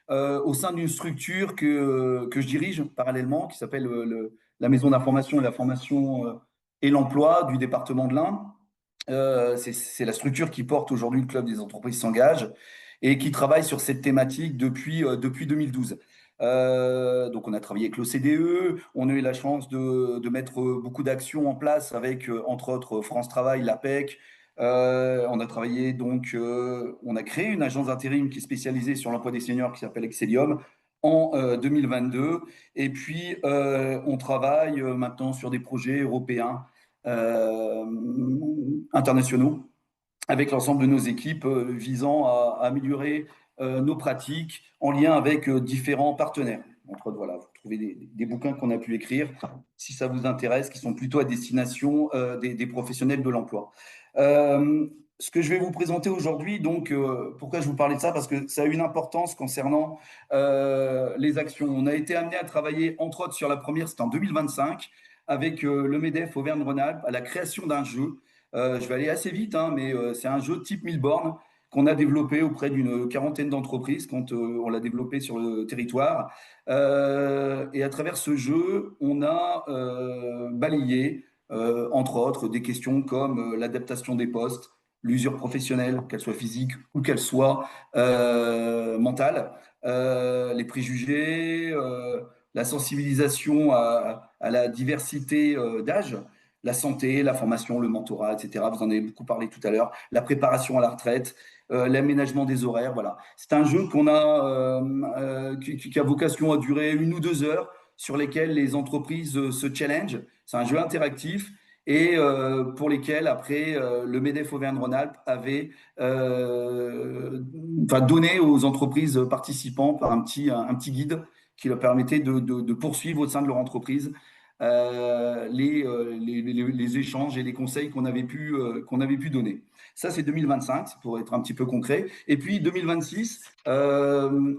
au sein d'une structure que je dirige parallèlement, qui s'appelle la Maison d'information et la formation et l'emploi du département de l'Ain. C'est la structure qui porte aujourd'hui le Club des entreprises s'engagent et qui travaille sur cette thématique depuis 2012. Donc, on a travaillé avec l'OCDE, on a eu la chance de mettre beaucoup d'actions en place avec, entre autres, France Travail, l'APEC. On a travaillé donc, on a créé une agence d'intérim qui est spécialisée sur l'emploi des seniors qui s'appelle Excellium en 2022. Et puis, on travaille maintenant sur des projets européens, internationaux, avec l'ensemble de nos équipes visant à améliorer nos pratiques en lien avec différents partenaires. Entre autres, voilà, vous trouvez des bouquins qu'on a pu écrire, si ça vous intéresse, qui sont plutôt à destination des professionnels de l'emploi. Ce que je vais vous présenter aujourd'hui, donc, pourquoi je vous parlais de ça? Parce que ça a une importance concernant les actions. On a été amené à travailler, entre autres, sur la première, c'était en 2025, avec le MEDEF Auvergne-Rhône-Alpes, à la création d'un jeu. Je vais aller assez vite, hein, mais c'est un jeu type 1000 bornes qu'on a développé auprès d'une quarantaine d'entreprises quand on l'a développé sur le territoire. Et à travers ce jeu, on a balayé, entre autres, des questions comme l'adaptation des postes, l'usure professionnelle, qu'elle soit physique ou qu'elle soit mentale, les préjugés, la sensibilisation à la diversité d'âge, la santé, la formation, le mentorat, etc. Vous en avez beaucoup parlé tout à l'heure. La préparation à la retraite, l'aménagement des horaires, voilà. C'est un jeu qui a vocation à durer 1 ou 2 heures, sur lesquelles les entreprises se challengent. C'est un jeu interactif et pour lesquels, après, le MEDEF Auvergne-Rhône-Alpes avait donné aux entreprises participantes un petit guide qui leur permettait de poursuivre au sein de leur entreprise les échanges et les conseils qu'on avait pu donner. Ça, c'est 2025, pour être un petit peu concret. Et puis 2026,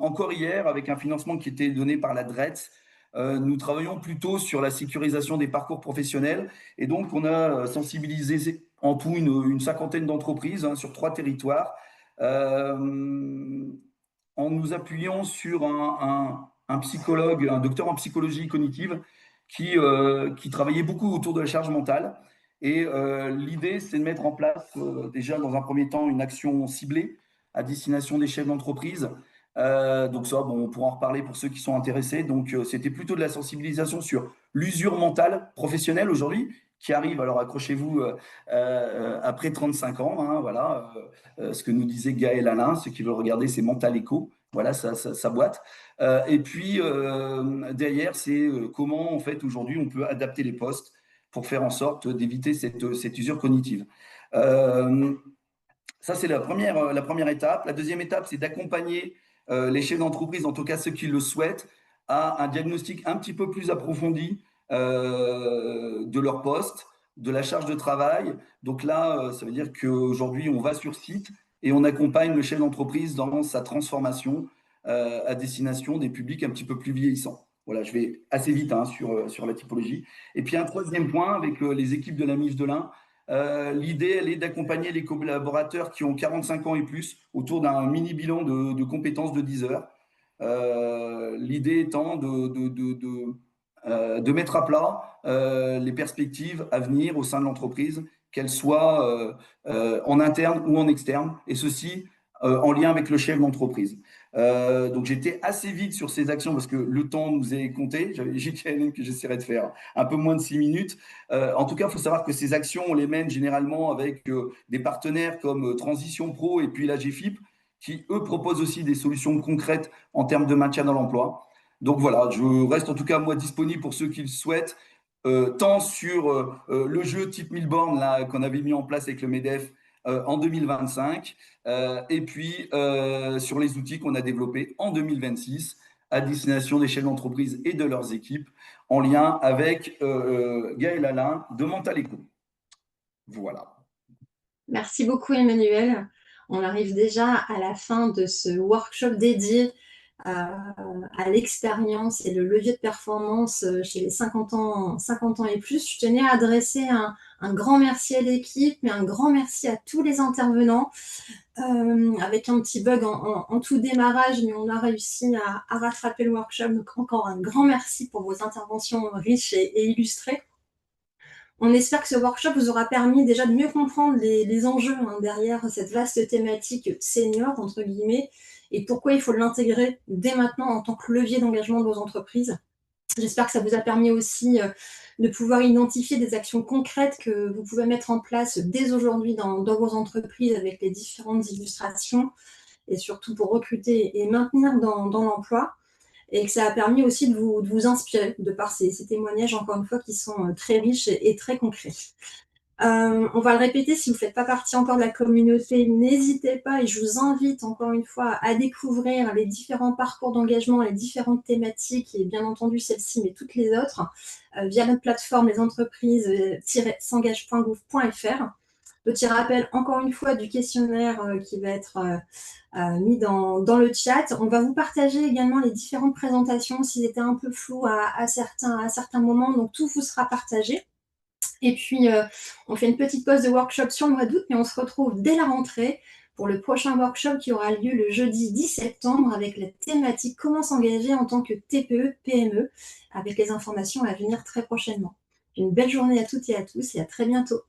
encore hier, avec un financement qui était donné par la DRETS, nous travaillons plutôt sur la sécurisation des parcours professionnels. Et donc, on a sensibilisé en tout une cinquantaine d'entreprises sur 3 territoires, en nous appuyant sur un psychologue, un docteur en psychologie cognitive, qui travaillait beaucoup autour de la charge mentale. Et l'idée, c'est de mettre en place, déjà dans un premier temps, une action ciblée à destination des chefs d'entreprise. Donc ça, bon, on pourra en reparler pour ceux qui sont intéressés. Donc, c'était plutôt de la sensibilisation sur l'usure mentale professionnelle aujourd'hui, qui arrive, alors accrochez-vous, après 35 ans. Hein, voilà, ce que nous disait Gaël Alain, ceux qui veulent regarder, c'est Mental Echo. voilà sa boîte. Et puis derrière, c'est comment en fait aujourd'hui on peut adapter les postes pour faire en sorte d'éviter cette usure cognitive. Ça, c'est la première étape. La deuxième étape, c'est d'accompagner les chefs d'entreprise, en tout cas ceux qui le souhaitent, à un diagnostic un petit peu plus approfondi de leur poste, de la charge de travail. Donc là, ça veut dire qu'aujourd'hui, on va sur site et on accompagne le chef d'entreprise dans sa transformation à destination des publics un petit peu plus vieillissants. Voilà, je vais assez vite hein, sur la typologie. Et puis un troisième point avec les équipes de la MIF de l'Ain. L'idée, elle est d'accompagner les collaborateurs qui ont 45 ans et plus autour d'un mini bilan de compétences de 10 heures. L'idée étant de mettre à plat les perspectives à venir au sein de l'entreprise, qu'elles soient en interne ou en externe, et ceci en lien avec le chef d'entreprise. Donc j'étais assez vite sur ces actions parce que le temps nous est compté. J'avais dit que j'essaierais de faire un peu moins de 6 minutes. En tout cas, il faut savoir que ces actions, on les mène généralement avec des partenaires comme Transition Pro et puis la GFIP, qui eux proposent aussi des solutions concrètes en termes de maintien dans l'emploi. Donc voilà, je reste en tout cas moi disponible pour ceux qui le souhaitent, tant sur le jeu type 1000 bornes là qu'on avait mis en place avec le MEDEF en 2025, et puis sur les outils qu'on a développés en 2026 à destination des chefs d'entreprise et de leurs équipes, en lien avec Gaël Alain de Mental Eco. Voilà.
Merci beaucoup, Emmanuel. On arrive déjà à la fin de ce workshop dédié à l'expérience et le levier de performance chez les 50 ans et plus. Je tenais à adresser un grand merci à l'équipe, mais un grand merci à tous les intervenants. Avec un petit bug en tout démarrage, mais on a réussi à rattraper le workshop. Donc encore un grand merci pour vos interventions riches et illustrées. On espère que ce workshop vous aura permis déjà de mieux comprendre les enjeux derrière cette vaste thématique senior, entre guillemets, et pourquoi il faut l'intégrer dès maintenant en tant que levier d'engagement de vos entreprises. J'espère que ça vous a permis aussi de pouvoir identifier des actions concrètes que vous pouvez mettre en place dès aujourd'hui dans vos entreprises avec les différentes illustrations, et surtout pour recruter et maintenir dans l'emploi. Et que ça a permis aussi de vous inspirer de par ces témoignages, encore une fois, qui sont très riches et très concrets. On va le répéter, si vous ne faites pas partie encore de la communauté, n'hésitez pas, et je vous invite encore une fois à découvrir les différents parcours d'engagement, les différentes thématiques, et bien entendu celle-ci, mais toutes les autres, via notre plateforme lesentreprises-s'engage.gouv.fr. Petit rappel, encore une fois, du questionnaire qui va être mis dans le chat. On va vous partager également les différentes présentations s'ils étaient un peu flous à certains moments. Donc, tout vous sera partagé. Et puis, on fait une petite pause de workshop sur le mois d'août, mais on se retrouve dès la rentrée pour le prochain workshop qui aura lieu le jeudi 10 septembre avec la thématique « Comment s'engager en tant que TPE, PME » avec les informations à venir très prochainement. Une belle journée à toutes et à tous et à très bientôt.